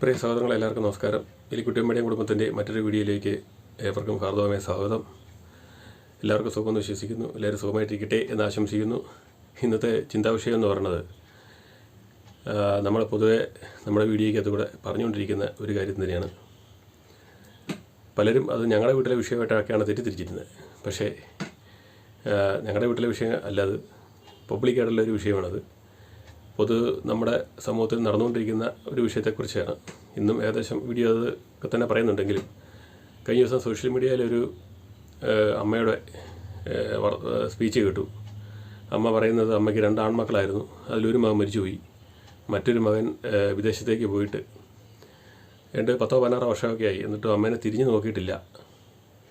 പ്രിയ സഹോദരങ്ങളെ എല്ലാവർക്കും നമസ്കാരം. എലിക്കുട്ടി മീഡിയ കുടുംബത്തിൻ്റെ മറ്റൊരു വീഡിയോയിലേക്ക് ഏവർക്കും ഹാർദവമായ സ്വാഗതം. എല്ലാവർക്കും സുഖമെന്ന് വിശ്വസിക്കുന്നു. എല്ലാവരും സുഖമായിട്ടിരിക്കട്ടെ എന്ന് ആശംസിക്കുന്നു. ഇന്നത്തെ ചിന്താവിഷയം എന്ന് പറയുന്നത് നമ്മൾ പൊതുവെ നമ്മുടെ വീഡിയോയ്ക്കകത്ത് കൂടെ പറഞ്ഞുകൊണ്ടിരിക്കുന്ന ഒരു കാര്യം തന്നെയാണ്. പലരും അത് ഞങ്ങളുടെ വീട്ടിലെ വിഷയമായിട്ടൊക്കെയാണ് തെറ്റിദ്ധരിച്ചിരുന്നത്. പക്ഷേ ഞങ്ങളുടെ വീട്ടിലെ വിഷയം അല്ലാതെ പബ്ലിക്കായിട്ടുള്ള ഒരു വിഷയമാണത്. നമ്മുടെ സമൂഹത്തിൽ നടന്നുകൊണ്ടിരിക്കുന്ന ഒരു വിഷയത്തെക്കുറിച്ചാണ്. ഇന്നും ഏകദേശം വീഡിയോ അതൊക്കെ തന്നെ പറയുന്നുണ്ടെങ്കിലും കഴിഞ്ഞ ദിവസം സോഷ്യൽ മീഡിയയിലൊരു അമ്മയുടെ സ്പീച്ച് കേട്ടു. അമ്മ പറയുന്നത് അമ്മയ്ക്ക് 2 ആൺമക്കളായിരുന്നു. അതിലൊരു മകൻ മരിച്ചുപോയി. മറ്റൊരു മകൻ വിദേശത്തേക്ക് പോയിട്ട് 10-16 വർഷമൊക്കെ ആയി. എന്നിട്ടും അമ്മേനെ തിരിഞ്ഞു നോക്കിയിട്ടില്ല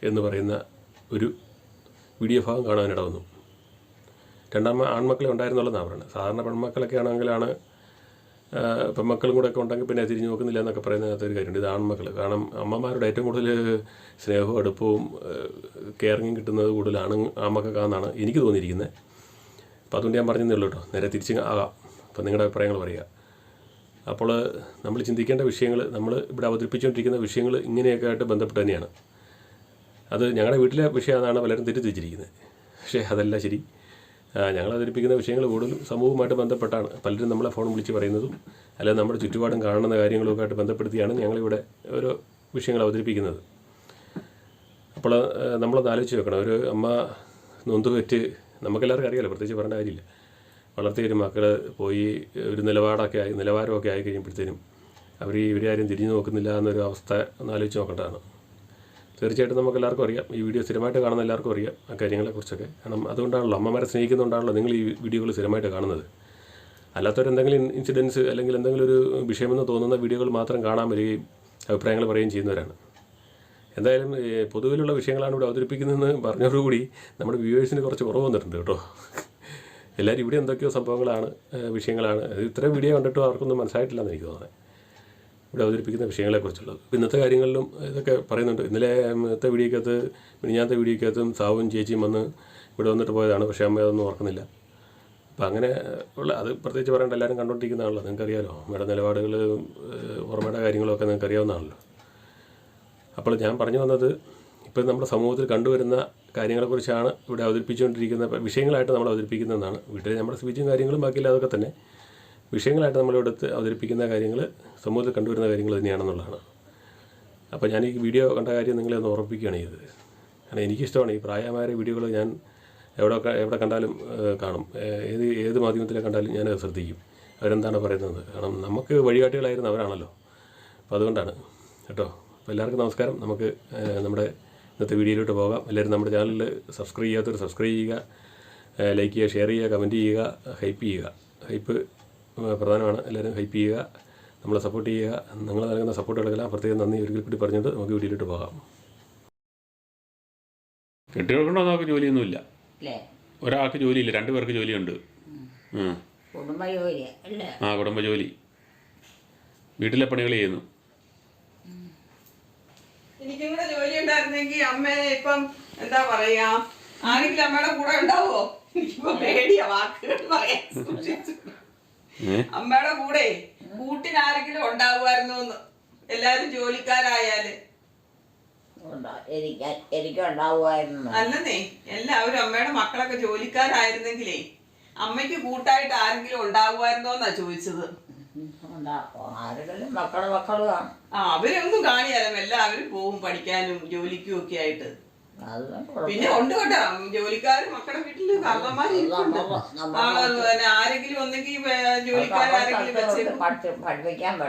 എന്ന് പറയുന്ന ഒരു വീഡിയോ ഭാഗം കാണാനിട വന്നു. 2 ആൺമക്കളെ ഉണ്ടായിരുന്നുള്ളതാണ് പറയുന്നത്. സാധാരണ പെൺമക്കളൊക്കെ ആണെങ്കിലാണ് പെൺമക്കളും കൂടെ ഒക്കെ ഉണ്ടെങ്കിൽ പിന്നെ തിരിഞ്ഞു നോക്കുന്നില്ല എന്നൊക്കെ പറയുന്നതിനകത്ത് ഒരു കാര്യമുണ്ട്. ഇത് ആൺമക്കൾ. കാരണം അമ്മമാരുടെ ഏറ്റവും കൂടുതൽ സ്നേഹവും അടുപ്പവും കെയറിങ്ങും കിട്ടുന്നത് കൂടുതൽ ആൺമക്കൾക്കാണെന്നാണ് എനിക്ക് തോന്നിയിരിക്കുന്നത്. അപ്പോൾ അതുകൊണ്ട് ഞാൻ പറഞ്ഞതേ ഉള്ളൂ കേട്ടോ. നേരെ തിരിച്ച് ആകാം. അപ്പോൾ നിങ്ങളുടെ അഭിപ്രായങ്ങൾ പറയുക. അപ്പോൾ നമ്മൾ ചിന്തിക്കേണ്ട വിഷയങ്ങൾ, നമ്മൾ ഇവിടെ അവതരിപ്പിച്ചുകൊണ്ടിരിക്കുന്ന വിഷയങ്ങൾ ഇങ്ങനെയൊക്കെ ആയിട്ട് ബന്ധപ്പെട്ട് തന്നെയാണ്. അത് ഞങ്ങളുടെ വീട്ടിലെ വിഷയമാണ് പലരും തെറ്റിദ്ധരിച്ചിരിക്കുന്നത്. പക്ഷേ അതല്ല ശരി. ഞങ്ങൾ അവതരിപ്പിക്കുന്ന വിഷയങ്ങൾ കൂടുതലും സമൂഹവുമായിട്ട് ബന്ധപ്പെട്ടാണ്. പലരും നമ്മളെ ഫോൺ വിളിച്ച് പറയുന്നതും അല്ലെങ്കിൽ നമ്മുടെ ചുറ്റുപാടും കാണുന്ന കാര്യങ്ങളൊക്കെ ആയിട്ട് ബന്ധപ്പെടുത്തിയാണ് ഞങ്ങളിവിടെ ഓരോ വിഷയങ്ങൾ അവതരിപ്പിക്കുന്നത്. അപ്പോൾ നമ്മളൊന്ന് ആലോചിച്ച് വെക്കണം. ഒരു അമ്മ നൊന്തുപറ്റ് നമുക്കെല്ലാവർക്കും അറിയാമല്ലോ, പ്രത്യേകിച്ച് പറയേണ്ട കാര്യമില്ല. വളർത്തിയൊരു മക്കൾ പോയി ഒരു നിലവാരമൊക്കെ ആയി കഴിയുമ്പോഴത്തേനും ഇവരെ ആരും തിരിഞ്ഞു നോക്കുന്നില്ല എന്നൊരു അവസ്ഥ ഒന്ന് ആലോചിച്ച് നോക്കേണ്ടതാണ്. തീർച്ചയായിട്ടും നമുക്ക് എല്ലാവർക്കും അറിയാം. ഈ വീഡിയോ സ്ഥിരമായിട്ട് കാണുന്ന എല്ലാവർക്കും അറിയാം ആ കാര്യങ്ങളെക്കുറിച്ചൊക്കെ. കാരണം അതുകൊണ്ടാണല്ലോ, അമ്മമാരെ സ്നേഹിക്കുന്നതുകൊണ്ടാണല്ലോ നിങ്ങൾ ഈ വീഡിയോകൾ സ്ഥിരമായിട്ട് കാണുന്നത്. അല്ലാത്തവരെന്തെങ്കിലും ഇൻസിഡൻസ് അല്ലെങ്കിൽ എന്തെങ്കിലും ഒരു വിഷയമെന്ന് തോന്നുന്ന വീഡിയോകൾ മാത്രം കാണാൻ വരികയും അഭിപ്രായങ്ങൾ പറയുകയും ചെയ്യുന്നവരാണ്. എന്തായാലും പൊതുവിലുള്ള വിഷയങ്ങളാണ് ഇവിടെ അവതരിപ്പിക്കുന്നതെന്ന് പറഞ്ഞതോടുകൂടി നമ്മുടെ വ്യൂവേഴ്സിന് കുറച്ച് കുറവ് വന്നിട്ടുണ്ട് കേട്ടോ. എല്ലാവരും ഇവിടെ എന്തൊക്കെയോ സംഭവങ്ങളാണ്, വിഷയങ്ങളാണ്. ഇത്രയും വീഡിയോ കണ്ടിട്ടും ആർക്കൊന്നും മനസ്സിലായിട്ടില്ലെന്ന് എനിക്ക് തോന്നുന്നത് ഇവിടെ അവതരിപ്പിക്കുന്ന വിഷയങ്ങളെക്കുറിച്ചുള്ളത്. ഇന്നത്തെ കാര്യങ്ങളിലും ഇതൊക്കെ പറയുന്നുണ്ട്. ഇന്നത്തെ വീഡിയോക്കകത്ത്, മിനിഞ്ഞാത്തെ വീഡിയോക്കകത്തും സാവും ചേച്ചിയും വന്ന് ഇവിടെ വന്നിട്ട് പോയതാണ്. പക്ഷേ അമ്മ അതൊന്നും ഓർക്കുന്നില്ല. അപ്പോൾ അങ്ങനെ ഉള്ള അത് പ്രത്യേകിച്ച് പറയേണ്ട, എല്ലാവരും കണ്ടുകൊണ്ടിരിക്കുന്നതാണല്ലോ. നിങ്ങൾക്കറിയാമല്ലോ അമ്മയുടെ നിലപാടുകൾ, ഓർമ്മയുടെ കാര്യങ്ങളൊക്കെ നിങ്ങൾക്ക് അറിയാവുന്നതാണല്ലോ. അപ്പോൾ ഞാൻ പറഞ്ഞു വന്നത്, ഇപ്പോൾ നമ്മുടെ സമൂഹത്തിൽ കണ്ടുവരുന്ന കാര്യങ്ങളെക്കുറിച്ചാണ് ഇവിടെ അവതരിപ്പിച്ചുകൊണ്ടിരിക്കുന്ന വിഷയങ്ങളായിട്ട് നമ്മൾ അവതരിപ്പിക്കുന്നതെന്നാണ്. വീട്ടിൽ നമ്മുടെ സ്പീച്ചും കാര്യങ്ങളും ബാക്കിയില്ല, അതൊക്കെ തന്നെ വിഷയങ്ങളായിട്ട് നമ്മളിവിടെ അവതരിപ്പിക്കുന്ന കാര്യങ്ങൾ സമൂഹത്തിൽ കണ്ടുവരുന്ന കാര്യങ്ങൾ തന്നെയാണെന്നുള്ളതാണ്. അപ്പോൾ ഞാൻ ഈ വീഡിയോ കണ്ട കാര്യം നിങ്ങളെ ഒന്ന് ഓർമ്മിപ്പിക്കുകയാണ് ചെയ്തത്. കാരണം എനിക്കിഷ്ടമാണ് ഈ പ്രായമായ വീഡിയോകൾ. ഞാൻ എവിടെ കണ്ടാലും കാണും. ഏത് മാധ്യമത്തിലെ കണ്ടാലും ഞാനത് ശ്രദ്ധിക്കും, അവരെന്താണ് പറയുന്നത്. കാരണം നമുക്ക് വഴികാട്ടികളായിരുന്ന അവരാണല്ലോ. അപ്പോൾ അതുകൊണ്ടാണ് കേട്ടോ. അപ്പോൾ എല്ലാവർക്കും നമസ്കാരം. നമുക്ക് നമ്മുടെ ഇന്നത്തെ വീഡിയോയിലോട്ട് പോകാം. എല്ലാവരും നമ്മുടെ ചാനലിൽ സബ്സ്ക്രൈബ് ചെയ്യാത്തവർ സബ്സ്ക്രൈബ് ചെയ്യുക, ലൈക്ക് ചെയ്യുക, ഷെയർ ചെയ്യുക, കമൻറ്റ് ചെയ്യുക, ഹൈപ്പ് ചെയ്യുക. ഹൈപ്പ് പ്രധാനമാണ്. എല്ലാവരും ഹൈപ്പ് ചെയ്യുക, നമ്മളെ സപ്പോർട്ട് ചെയ്യുക. നിങ്ങൾ നൽകുന്ന സപ്പോർട്ടുകളെല്ലാം പ്രത്യേകം നന്ദി ഒരിക്കൽ കൂടി പറഞ്ഞിട്ട് നമുക്ക് വീഡിയോയിലോട്ട് പോകാം. കെട്ടിയെടുക്കണ്ടോ? നമുക്ക് ജോലിയൊന്നുമില്ല. ഒരാൾക്ക് ജോലിയില്ല, 2 പേർക്ക് ജോലിയുണ്ട്. കുടുംബജോലി, വീട്ടിലെ പണികൾ ചെയ്യുന്നു. എനിക്കും കൂടെ ജോലി ഉണ്ടായിരുന്നെങ്കിൽ അമ്മേനെ ഇപ്പം എന്താ പറയാ, ആരെങ്കിലും അമ്മയുടെ കൂടെ ഉണ്ടാവോ? എനിക്കിപ്പോ പേടിയാ വാക്കുകൾ പറയാൻ. അമ്മയുടെ കൂടെ കൂട്ടിനാരെങ്കിലും ഉണ്ടാവുമായിരുന്നു എന്ന്. എല്ലാരും ജോലിക്കാരായാല് അല്ലെന്നേ, എല്ലാവരും അമ്മയുടെ മക്കളൊക്കെ ജോലിക്കാരായിരുന്നെങ്കിലേ അമ്മയ്ക്ക് കൂട്ടായിട്ട് ആരെങ്കിലും ഉണ്ടാവുമായിരുന്നോന്നാ ചോദിച്ചത്. അവരൊന്നും കാണിയാലും എല്ലാവരും പോവും പഠിക്കാനും ജോലിക്കും ഒക്കെ ആയിട്ട്. പിന്നെ ഉണ്ട് കേട്ടോ, ജോലിക്കാര് മക്കളുടെ വീട്ടില് കാരണന്മാരിപ്പുണ്ട്. ആരെങ്കിലും ഒന്നെങ്കിൽ ജോലിക്കാരെങ്കിലും വെച്ചേക്കും,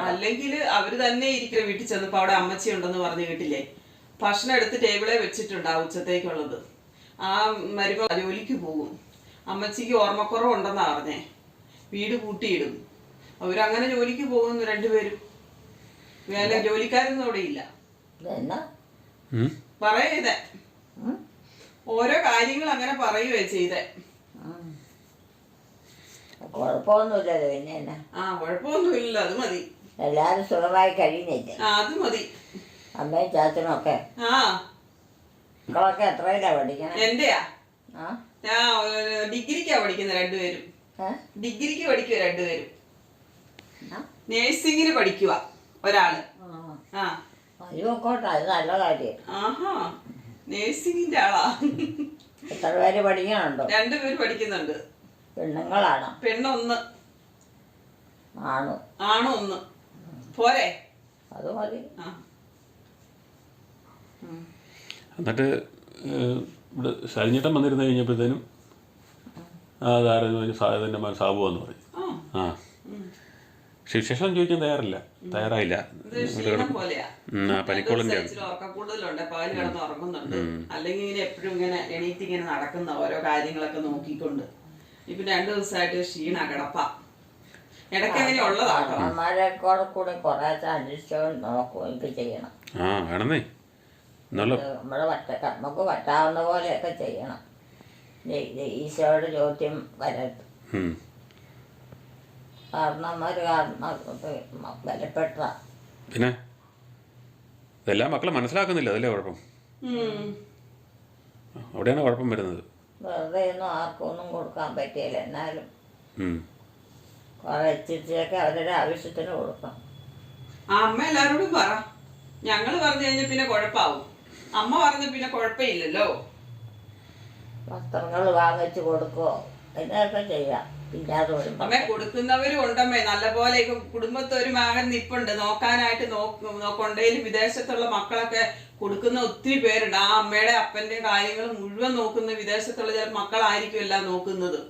അല്ലെങ്കിൽ അവര് തന്നെ ഇരിക്കുന്ന വീട്ടിൽ ചെന്നപ്പോ അവിടെ അമ്മച്ചി ഉണ്ടെന്ന് പറഞ്ഞു കേട്ടില്ലേ, ഭക്ഷണം എടുത്ത് ടേബിളെ വെച്ചിട്ടുണ്ടാവും ഉച്ചത്തേക്കുള്ളത്. ആ മരുമ ജോലിക്ക് പോകും. അമ്മച്ചിക്ക് ഓർമ്മക്കുറവുണ്ടെന്നാ പറഞ്ഞേ, വീട് കൂട്ടിയിടും. അവരങ്ങനെ ജോലിക്ക് പോകുന്നു 2 പേരും. വേല ജോലിക്കാരൊന്നും അവിടെ ഇല്ല. പറയതേ ഓരോ കാര്യങ്ങൾ അങ്ങനെ പറയുവേ ചെയ്തേ. കുഴപ്പമൊന്നുമില്ലല്ലോ. പിന്നെ കുഴപ്പമൊന്നുമില്ല, അത് മതി. എല്ലാരും സുഖമായി കഴിയുന്നില്ല. അത് മതി. അമ്മയും ചാച്ചനും ഒക്കെ മക്കളൊക്കെ എത്രയിലാ പഠിക്കണേ? എന്റെയാ? ഞാൻ ഡിഗ്രിക്കാ പഠിക്കുന്ന 2 പേരും. ഡിഗ്രിക്ക് പഠിക്കുക 2 പേരും. നേഴ്സിംഗിന് പഠിക്കുക. ഒരാള്. ആ ആ അതിനൊക്കോട്ടെ, അത് നല്ല കാര്യം. ആഹാ നേഴ്സിംഗിന്റെ ആളാ. എത്ര പേര് പഠിക്കണുണ്ടോ? 2 പേര് പഠിക്കുന്നുണ്ട്. പെണ്ണുങ്ങളാണോ? പെണ്ണൊന്ന്, ആണോ? ആണൊന്ന്. പോരെ? അത് മതി. ആ എന്നിട്ട് ഇവിടെ ശരഞ്ഞിട്ടം വന്നിരുന്ന് കഴിഞ്ഞപ്പോഴത്തേനും അതായിരുന്നു തന്നെ സാബു എന്ന് പറയും. ആ ശേഷം ചോദിക്കാൻ തയ്യാറായില്ല. പനിക്കോളിൻ്റെ കൂടുതലുണ്ട്, പകല് കിടന്ന് ഉറങ്ങുന്നുണ്ട്. അല്ലെങ്കിൽ ഇങ്ങനെ എപ്പോഴും ഇങ്ങനെ എണീറ്റ് ഇങ്ങനെ നടക്കുന്ന ഓരോ കാര്യങ്ങളൊക്കെ നോക്കിക്കൊണ്ട് ഇപ്പൊ 2 ദിവസമായിട്ട് ക്ഷീണ കിടപ്പ. ഇടയ്ക്ക് അങ്ങനെ ഉള്ളതാട്ടോ. അമ്മമാരെ കൂടെ കുറേശ്ശെ അന്വേഷിച്ചോണ്ട് നോക്കുകയൊക്കെ ചെയ്യണം. ആ വേണമെന്നേ നമുക്ക് പറ്റാവുന്ന പോലെയൊക്കെ ചെയ്യണം. ഈശോയുടെ ചോദ്യം വരരുത്. കാരണന്മാർ ബലപ്പെട്ട. പിന്നെ ഇതെല്ലാം മക്കളെ മനസ്സിലാക്കുന്നില്ല, അതല്ലേ കുഴപ്പം. അവിടെയാണ് കുഴപ്പം വരുന്നത്. വെറുതെ ഒന്നും ആർക്കും ഒന്നും കൊടുക്കാൻ പറ്റിയില്ല. എന്നാലും കുറെ ഇച്ചിരിച്ചൊക്കെ അവരുടെ ആവശ്യത്തിന് കൊടുക്കണം. ആ അമ്മ എല്ലാരോടും പറ. ഞങ്ങള് പറഞ്ഞു കഴിഞ്ഞാൽ പിന്നെ കുഴപ്പാവും. അമ്മ പറഞ്ഞ പിന്നെ കുഴപ്പമില്ലല്ലോ. വസ്ത്രങ്ങൾ വാങ്ങിച്ചു കൊടുക്കുവോ അതിനൊക്കെ ചെയ്യാം. അമ്മ കൊടുക്കുന്നവരും ഉണ്ടമ്മേ, നല്ല പോലെ കുടുംബത്തെ ഒരു മകൻ നിപ്പുണ്ട് നോക്കാനായിട്ട്. കൊണ്ടേലും വിദേശത്തുള്ള മക്കളൊക്കെ കൊടുക്കുന്ന ഒത്തിരി പേരുണ്ട്. ആ അമ്മയുടെ അപ്പന്റെ കാര്യങ്ങൾ മുഴുവൻ നോക്കുന്ന വിദേശത്തുള്ള ചില മക്കളായിരിക്കും എല്ലാം നോക്കുന്നത്.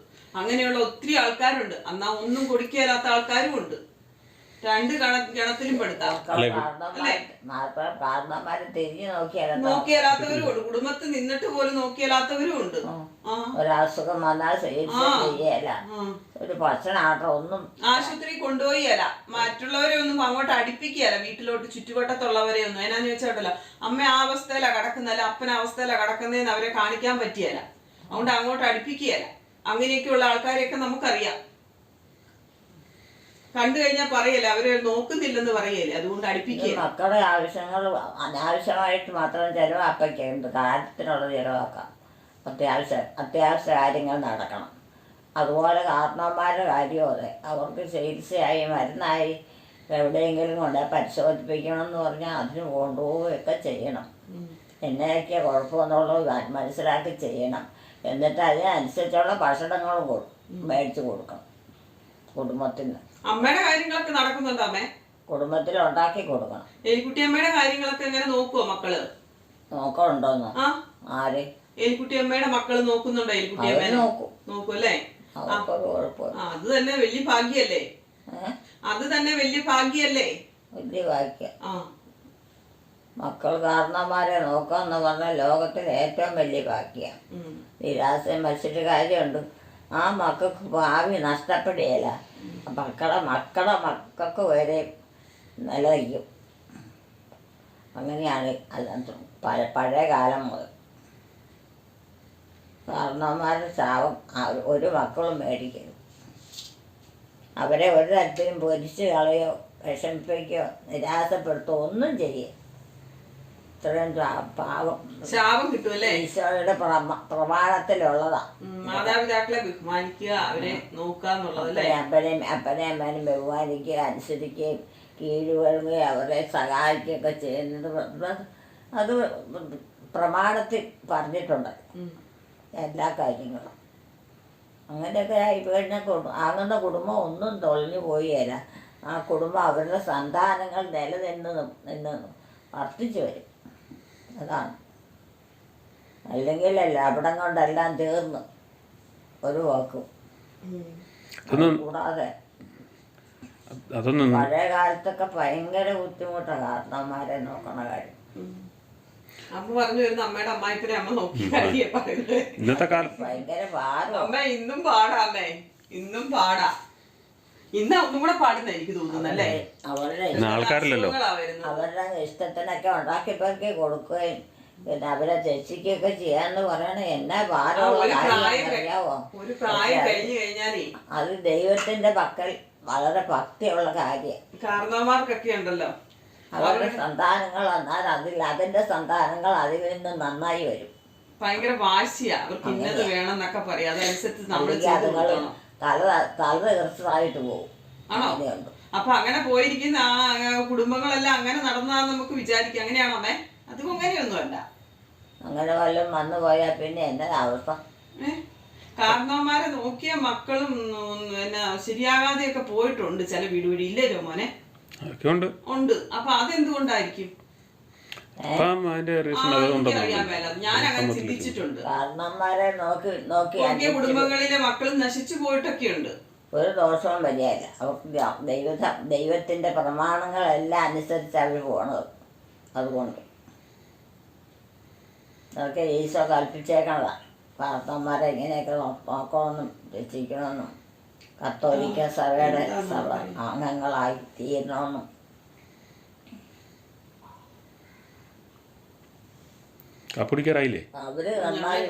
അങ്ങനെയുള്ള ഒത്തിരി ആൾക്കാരുണ്ട്. എന്നാ ഒന്നും കൊടുക്കാത്ത ആൾക്കാരും ഉണ്ട്. 2 ഗണത്തിലും പെടുത്താം. നോക്കിയാലാത്തവരും ഉണ്ട്. കുടുംബത്തിൽ നിന്നിട്ട് പോലും നോക്കിയാലാത്തവരും ഉണ്ട്. ഒരസുഖം വന്നാൽ ഒരു ഭക്ഷണം ഒന്നും ആശുപത്രി കൊണ്ടുപോയില്ല. മറ്റുള്ളവരെ ഒന്നും അങ്ങോട്ട് അടുപ്പിക്കുകയല്ല, വീട്ടിലോട്ട് ചുറ്റുവട്ടത്തുള്ളവരെ ഒന്നും. എന്നാന്ന് വെച്ചാട്ടല്ലോ, അമ്മ ആ അവസ്ഥയിലാ കിടക്കുന്നല്ല, അപ്പൻ അവസ്ഥയിലാ കിടക്കുന്നതെന്ന് അവരെ കാണിക്കാൻ പറ്റിയല്ല. അതുകൊണ്ട് അങ്ങോട്ട് അടുപ്പിക്കുകയല്ല. അങ്ങനെയൊക്കെയുള്ള ആൾക്കാരെയൊക്കെ നമുക്കറിയാം. കണ്ടു കഴിഞ്ഞാൽ പറയല്ലേ, അവരെ നോക്കുന്നില്ലെന്ന് പറയല്ലേ. അതുകൊണ്ട് അടുപ്പിക്കുക. മക്കളുടെ ആവശ്യങ്ങൾ അനാവശ്യമായിട്ട് മാത്രം ചിലവാക്കുന്നുണ്ട്. കാര്യത്തിനുള്ള ചിലവാക്കാം. അത്യാവശ്യ കാര്യങ്ങൾ നടക്കണം. അതുപോലെ കാരണവന്മാരുടെ കാര്യവും അതെ. അവർക്ക് ചികിത്സയായി മരുന്നായി എവിടെയെങ്കിലും കൊണ്ട് പരിശോധിപ്പിക്കണം പറഞ്ഞാൽ അതിന് കൊണ്ടുപോവുകയൊക്കെ ചെയ്യണം. എന്നൊക്കെ കുഴപ്പമെന്നുള്ളത് മനസ്സിലാക്കി ചെയ്യണം. എന്നിട്ട് അതിനനുസരിച്ചുള്ള ഭക്ഷണങ്ങളും മേടിച്ചു കൊടുക്കണം കുടുംബത്തിന്. അമ്മയുടെ കാര്യങ്ങളൊക്കെ നടക്കുന്നുണ്ടോ അമ്മേ? കുടുംബത്തിൽ ഉണ്ടാക്കി കൊടുക്കണം. എലിക്കുട്ടി അമ്മയുടെ കാര്യങ്ങളൊക്കെ എങ്ങനെ നോക്കുവോ മക്കള്? നോക്കണ്ടോന്നോ? ആര്? എലിക്കുട്ടി അമ്മയുടെ മക്കള് നോക്കുന്നുണ്ടോ? എലിക്കുട്ടി അമ്മ നോക്കും അല്ലേ? അത് തന്നെ വലിയ ഭാഗ്യല്ലേ. അത് തന്നെ വലിയ ഭാഗ്യല്ലേ. വലിയ ഭാഗ്യം. മക്കൾ കാരണന്മാരെ നോക്കാന്ന് പറഞ്ഞാൽ ലോകത്തിൽ ഏറ്റവും വലിയ ഭാഗ്യം. നിരാശയും മരിച്ചിട്ട് കാര്യമുണ്ട്. ആ മക്കൾക്ക് ഭാവി നഷ്ടപ്പെടുകയില്ല. മക്കൾക്ക് വരെ നിലനിൽക്കും. അങ്ങനെയാണ് പഴയ കാലം മുതൽ. കാരണവന്മാരുടെ ശാപം ഒരു മക്കളും മേടിക്കരുത്. അവരെ ഒരു തരത്തിലും പൊരിച്ച് കളയോ വിഷമിപ്പിക്കുകയോ നിരാശപ്പെടുത്തുകയോ ഒന്നും ചെയ്യരുത്. ഇത്രയും പാവം ശാപം കിട്ടുമല്ലേ? ഈശോയുടെ പ്രമാണത്തിലുള്ളതാ. മാതാപിതാക്കളെ ബഹുമാനിക്കുക, അവരെ നോക്കുക. അപ്പനെയും അമ്മേനും ബഹുമാനിക്കുക, അനുസരിക്കുകയും കീഴുവഴുകയും അവരെ സഹായിക്കുകയൊക്കെ ചെയ്യുന്നത് അത് പ്രമാണത്തിൽ പറഞ്ഞിട്ടുണ്ട്. എല്ലാ കാര്യങ്ങളും അങ്ങനെയൊക്കെ ആയിക്കഴിഞ്ഞാൽ ആകുന്ന കുടുംബം ഒന്നും തൊളിഞ്ഞു പോയില്ല. ആ കുടുംബം അവരുടെ സന്താനങ്ങൾ നിന്ന് വർദ്ധിച്ചു വരും. അതാണ്. അല്ലെങ്കിൽ അവിടം കൊണ്ടെല്ലാം തീർന്നു ഒരു വാക്കും. കൂടാതെ പഴയ കാലത്തൊക്കെ ഭയങ്കര ബുദ്ധിമുട്ടാണ് കാരണന്മാരെ നോക്കണ കാര്യം. അമ്മ പറഞ്ഞു വരുന്ന അമ്മയുടെ അമ്മായിപ്പനെ അമ്മ നോക്കി കാര്യ പറയുന്നത്. ഇന്നത്തെ കാലം ഭയങ്കര പാടാ അമ്മ. ഇന്നും പാടാ അമ്മേ, ഇന്നും പാടാ. ഇന്ന് ഒന്നും കൂടെ പാടുന്ന എനിക്ക് തോന്നുന്നല്ലേ. അവരുടെ ഇഷ്ടത്തിനൊക്കെ ഉണ്ടാക്കി പെറുക്കി കൊടുക്കുകയും പിന്നെ അവരെ രക്ഷിക്കുകയൊക്കെ ചെയ്യാന്ന് പറയണ എന്നാ ഭാരമുള്ള കാര്യമോ. ഒരു പ്രായം കഴിഞ്ഞു കഴിഞ്ഞാലേ അത് ദൈവത്തിന്റെ പക്കൽ വളരെ ഭക്തിയുള്ള കാര്യം. കാരണവന്മാർക്കൊക്കെ ഉണ്ടല്ലോ അവരുടെ സന്താനങ്ങൾ വന്നാൽ അതിന്റെ സന്താനങ്ങൾ അതിൽ നിന്ന് നന്നായി വരും. ഭയങ്കര വാശിയാ. അവർക്ക് ഇന്നത് വേണം എന്നൊക്കെ പറയാം. അതനുസരിച്ച് നമ്മൾ തല തീർച്ചയായിട്ട് പോകും. ആണോ? അപ്പൊ അങ്ങനെ പോയിരിക്കുന്ന കുടുംബങ്ങളെല്ലാം അങ്ങനെ നടന്നാന്ന് നമുക്ക് വിചാരിക്കാം. അങ്ങനെയാണോ അമ്മേ? അതും അങ്ങനെയൊന്നുമല്ല. അങ്ങനെ വല്ലതും വന്നു പോയാൽ പിന്നെ എന്താ അവസ്ഥ? കാരണവന്മാരെ നോക്കിയ മക്കളും പിന്നെ ശരിയാകാതെയൊക്കെ പോയിട്ടുണ്ട് ചില വീട് വഴി. ഇല്ലല്ലോ മോനെ? ഉണ്ട്. അപ്പൊ അതെന്തുകൊണ്ടായിരിക്കും? അറിയാൻ മേല. ഞാൻ അങ്ങനെ ചിന്തിച്ചിട്ടുണ്ട്. കാരണവന്മാരെ നോക്കി കുടുംബങ്ങളിലെ മക്കളും നശിച്ചു പോയിട്ടൊക്കെ ഉണ്ട്. ഒരു ദോഷവും വരികയില്ല. അവർക്ക് ദൈവത്തിന്റെ പ്രമാണങ്ങളെല്ലാം അനുസരിച്ച് അവർ പോണത്. അതുകൊണ്ട് അതൊക്കെ ഈശോ കൽപ്പിച്ചേക്കണതാണ്. കാരണവന്മാരെ ഇങ്ങനെയൊക്കെ നോക്കണമെന്നും രക്ഷിക്കണമെന്നും കത്തോലിക്ക സഭയുടെ അംഗങ്ങളായി തീരണമെന്നും. അവര് നന്നായി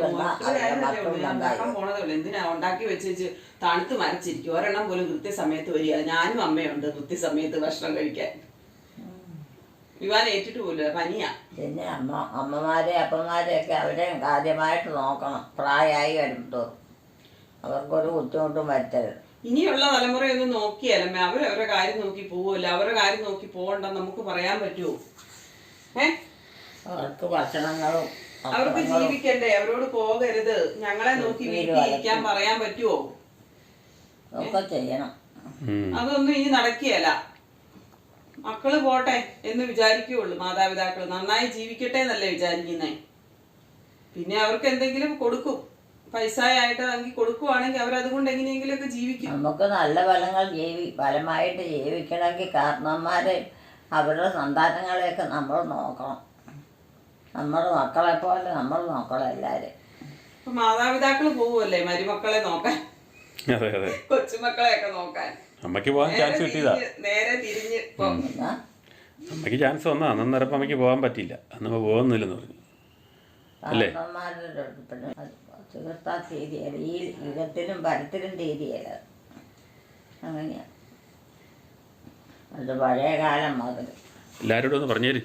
പോണതേ എന്തിനാ ഉണ്ടാക്കി വെച്ച് തണുത്ത് മരച്ചിരിക്കും. ഒരെണ്ണം പോലും കൃത്യസമയത്ത് വരിക. ഞാനും അമ്മയുണ്ട് കൃത്യസമയത്ത് ഭക്ഷണം കഴിക്കാൻ. വിവാൻ ഏറ്റിട്ട് പോലും പനിയാ. പിന്നെ അമ്മമാരെ അപ്പന്മാരെയൊക്കെ അവരെ കാര്യമായിട്ട് നോക്കണം. പ്രായമായി വരുമ്പോൾ അവർക്കൊരു ബുദ്ധിമുട്ടും വരുത്തരുത്. ഇനിയുള്ള തലമുറയൊന്നും നോക്കിയാലമ്മേ. അവരവരുടെ കാര്യം നോക്കി പോവുമല്ലോ. അവരുടെ കാര്യം നോക്കി പോകണ്ടെന്ന് നമുക്ക് പറയാൻ പറ്റുമോ? അവർക്ക് ഭക്ഷണങ്ങളും അവർക്ക് ജീവിക്കണ്ടേ? അവരോട് പോകരുത്, ഞങ്ങളെ നോക്കി വീട്ടിലിരിക്കാൻ പറയാൻ പറ്റുമോ? ഒക്കെ ചെയ്യണം. അതൊന്നും ഇനി നടക്കുകയല്ല. മക്കള് പോട്ടെ എന്ന് വിചാരിക്കുകയുള്ളു. മാതാപിതാക്കൾ നന്നായി ജീവിക്കട്ടെ എന്നല്ലേ വിചാരിക്കുന്നേ. പിന്നെ അവർക്ക് എന്തെങ്കിലും കൊടുക്കും, പൈസ ആയിട്ട് കൊടുക്കുവാണെങ്കിൽ അവരതുകൊണ്ട് എങ്ങനെയെങ്കിലും ഒക്കെ ജീവിക്കും. നമുക്ക് നല്ല ഫലമായിട്ട് ജീവിക്കണമെങ്കിൽ കാരണവന്മാരെ അവരുടെ സന്താനങ്ങളെയൊക്കെ നമ്മൾ നോക്കണം. നമ്മുടെ മക്കളെ പോലെ നമ്മൾ നോക്കണം എല്ലാവരും. ഇപ്പൊ മാതാപിതാക്കൾ പോവുമല്ലേ മരുമക്കളെ നോക്കാൻ, കൊച്ചുമക്കളെയൊക്കെ നോക്കാൻ. അമ്മയ്ക്ക് പോകാൻ ചാൻസ് കിട്ടിയതാ. നേരെ തിരിഞ്ഞ് അമ്മയ്ക്ക് ചാൻസ് വന്നാ അന്നേരം അമ്മയ്ക്ക് പോകാൻ പറ്റിയില്ല. അന്ന് പോകുന്നില്ലെന്ന് പറഞ്ഞു അല്ലേ? തീർത്താ തീരിയല്ല. ഈ യുഗത്തിലും പരത്തിലും തീരിയല്ല. അങ്ങനെയാണ്. അത് പഴയ കാലം മുതൽ എല്ലാവരോടും ഒന്ന് പറഞ്ഞേര്.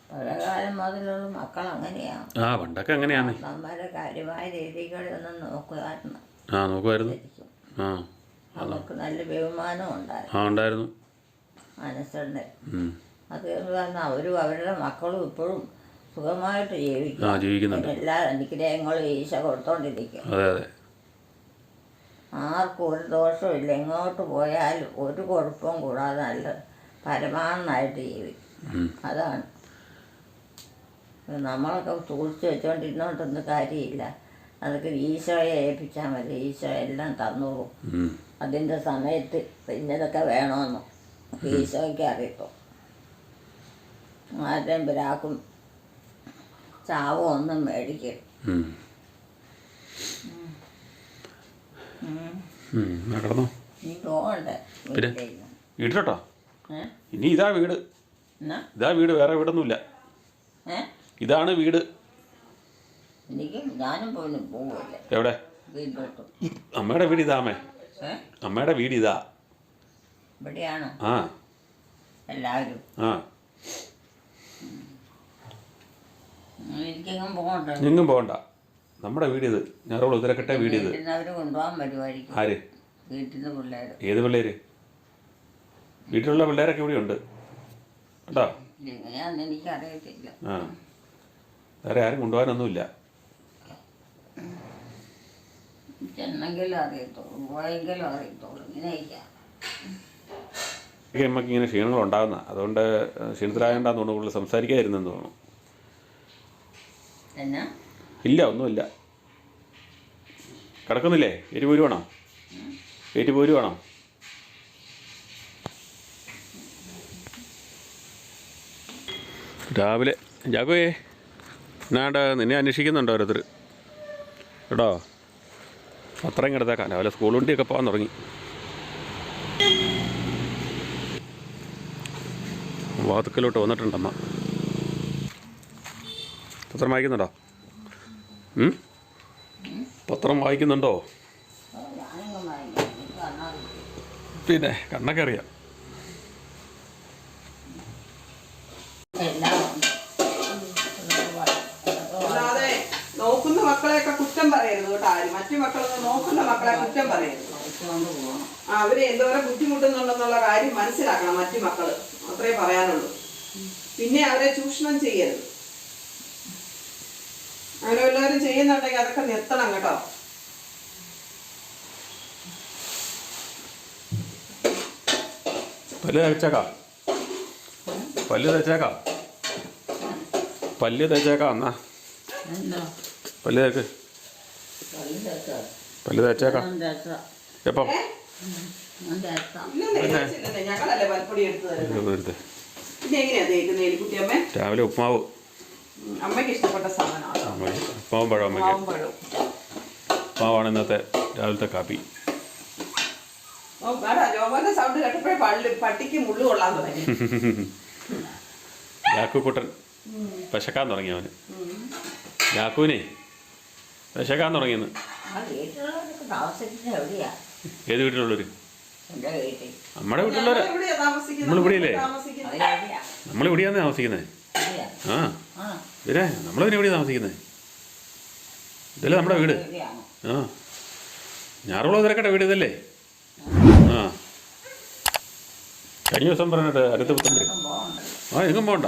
പഴയകാലം മുതലുള്ള മക്കൾ അങ്ങനെയാണ്. പണ്ടൊക്കെ അങ്ങനെയാണ്. നമ്മുടെ കാര്യമായ രീതികളൊന്നും നോക്കുമായിരുന്നു. നോക്കുമായിരുന്നു. അവർക്ക് നല്ല ബഹുമാനം ഉണ്ടായിരുന്നു. മനസ്സുണ്ട്. അത് പറഞ്ഞാൽ അവരും അവരുടെ മക്കളും ഇപ്പോഴും സുഖമായിട്ട് ജീവിക്കുന്നുണ്ട്. എല്ലാ അനുഗ്രഹങ്ങളും ഈശോ കൊടുത്തോണ്ടിരിക്കും. ആർക്കും ഒരു ദോഷവും ഇല്ല. എങ്ങോട്ട് പോയാലും ഒരു കുഴപ്പവും കൂടാതെ നല്ല പരമാനന്ദമായിട്ട് ജീവിക്കും. അതാണ്. നമ്മളൊക്കെ സൂക്ഷിച്ച് വെച്ചോണ്ടിരുന്നോണ്ടൊന്നും കാര്യമില്ല. അതൊക്കെ ഈശോയെ ഏൽപ്പിച്ചാൽ മതി. ഈശോ എല്ലാം തന്നോളും. അതിൻ്റെ സമയത്ത് ഇന്നതൊക്കെ വേണമെന്ന് ഈശോയ്ക്ക് അറിയിപ്പോൾ. ആരുടെയും പിരാക്കും ചാവും ഒന്നും മേടിക്കും. നീ പോകണ്ടേ വീട്ടിലോട്ടോ? ഇനി ഇതാ വീട്. വേറെ വീടൊന്നുമില്ല. ഇതാണ് വീട്. ഞാനും പോവില്ല. എവിടെ? അമ്മയുടെ വീട് ഇതാ. അമ്മയുടെ വീട് ഇതാ. ഇവിടെയാണോ എല്ലാവരും? നിങ്ങും പോകണ്ട. നമ്മുടെ വീട് ഇത്. ഞാറുള്ള ഉദരക്കട്ടെ വീട് ഇത്. കൊണ്ടുപോകാൻ വരുമായിരിക്കും. ആര്? വീട്ടിൽ നിന്ന് പിള്ളേർ. ഏത് പിള്ളേര്? വീട്ടിലുള്ള പിള്ളേരൊക്കെ ഇവിടെ ഉണ്ട് കേട്ടോ. എനിക്കറിയത്തില്ല. വേറെ ആരും കൊണ്ടുപോകാനൊന്നുമില്ല. ചെന്നെങ്കിലും അറിയത്തുള്ളൂ, പോയെങ്കിലും അറിയത്തുള്ളൂ. നമുക്ക് ഇങ്ങനെ ക്ഷീണങ്ങൾ ഉണ്ടാകുന്ന, അതുകൊണ്ട് ക്ഷീണത്തിലാകണ്ടെന്ന് തോന്നുന്നു. കൂടുതൽ സംസാരിക്കാതിരുന്നെന്ന് തോന്നുന്നു. ഇല്ല, ഒന്നുമില്ല. കിടക്കുന്നില്ലേ? ഏറ്റ് പോരുവാണോ? രാവിലെ ജാഗോയെ എന്നാണ്ട് നിന്നെ അന്വേഷിക്കുന്നുണ്ടോ ഓരോരുത്തർ കേട്ടോ. അത്രയും കിടത്തേക്കാൻ രാവിലെ സ്കൂൾ വണ്ടിയൊക്കെ പോകാൻ തുടങ്ങി. വാതുക്കലോട്ട് വന്നിട്ടുണ്ടമ്മ. പത്രം വായിക്കുന്നുണ്ടോ? പത്രം വായിക്കുന്നുണ്ടോ? പിന്നെ കണ്ണൊക്കെ അറിയാം. അല്ലാതെ നോക്കുന്ന മക്കളെയൊക്കെ കുറ്റം പറയരുത് കേട്ടോ. ആരും മറ്റു മക്കളൊന്നും നോക്കുന്ന മക്കളെ കുറ്റം പറയരുത്. എടുത്തുകൊണ്ട് പോകണം. അവര് എന്തോരം ബുദ്ധിമുട്ടുന്നുണ്ടെന്നുള്ള കാര്യം മനസ്സിലാക്കണം മറ്റു മക്കള്. അത്രേ പറയാനുള്ളൂ. പിന്നെ അവരെ ചൂഷണം ചെയ്യരുത്. അങ്ങനെ എല്ലാവരും ചെയ്യുന്നുണ്ടെങ്കിൽ അതൊക്കെ നിർത്തണം കേട്ടോ. പല്ല് തേച്ചേക്കാം, പല്ല് തേച്ചേക്കാം, പല്ല് തേച്ചേക്കാം. എന്നാ എന്താ പല്ല് തേക്ക്, പല്ല് തേച്ചോ? പല്ല് തേച്ചേക്കാം. തേച്ചോ? എപ്പം ഞാൻ തേക്കാം. ഇല്ലെന്നേ, ഞങ്ങളല്ലേ പൽപ്പൊടി എടുത്ത് തരുന്നത്. എടുത്ത് പിന്നെ എങ്ങനെയാ തേക്കുന്നത് എലിക്കുട്ടിയമ്മേ? രാവിലെ ഉപ്മാവ്, അമ്മയ്ക്ക് ഇഷ്ടപ്പെട്ട സാധനമാണ് ഉപ്മാവും പഴം. അമ്മയ്ക്ക് മാവും പഴവും. ഉപ്മാവാണ് ഇന്നത്തെ രാവിലത്തെ കാപ്പി. ജോമോന്റെ സൗണ്ട് കേട്ടപ്പോഴേ പട്ടിക്ക് മുള്ളു കൊള്ളാൻ തുടങ്ങി. യാക്കൂക്കുട്ടൻ വിശക്കാൻ തുടങ്ങി. അവന് യാക്കൂനെ വിശക്കാൻ തുടങ്ങിയെന്ന്. ആ വീട്ടിലുള്ളവരൊക്കെ താമസിക്കുന്നത് എവിടെയാ? ഏത് വീട്ടിലുള്ളവര്? എൻ്റെ വീട്ടിൽ. നമ്മുടെ വീട്ടിലുള്ളവര്. നമ്മളിവിടെയല്ലേ? അവരെവിടെയാ? നമ്മളിവിടെയാന്ന് താമസിക്കുന്നത്. ഇവിടെയാ? ആ ആ, പിന്നെ നമ്മളിവിടെ എവിടെയാണ് താമസിക്കുന്നത്? ഇതല്ലേ നമ്മുടെ വീട്. ഇവിടെയാണോ? ആ ഞാറുകുളം തിരക്കട്ടെ വീട് ഇതല്ലേ? ആ കഴിഞ്ഞ ദിവസം പറഞ്ഞിട്ട് അടുത്ത പുത്തമ്പടി. പോകണ്ടല്ലോ. ആ എങ്ങും പോകണ്ട,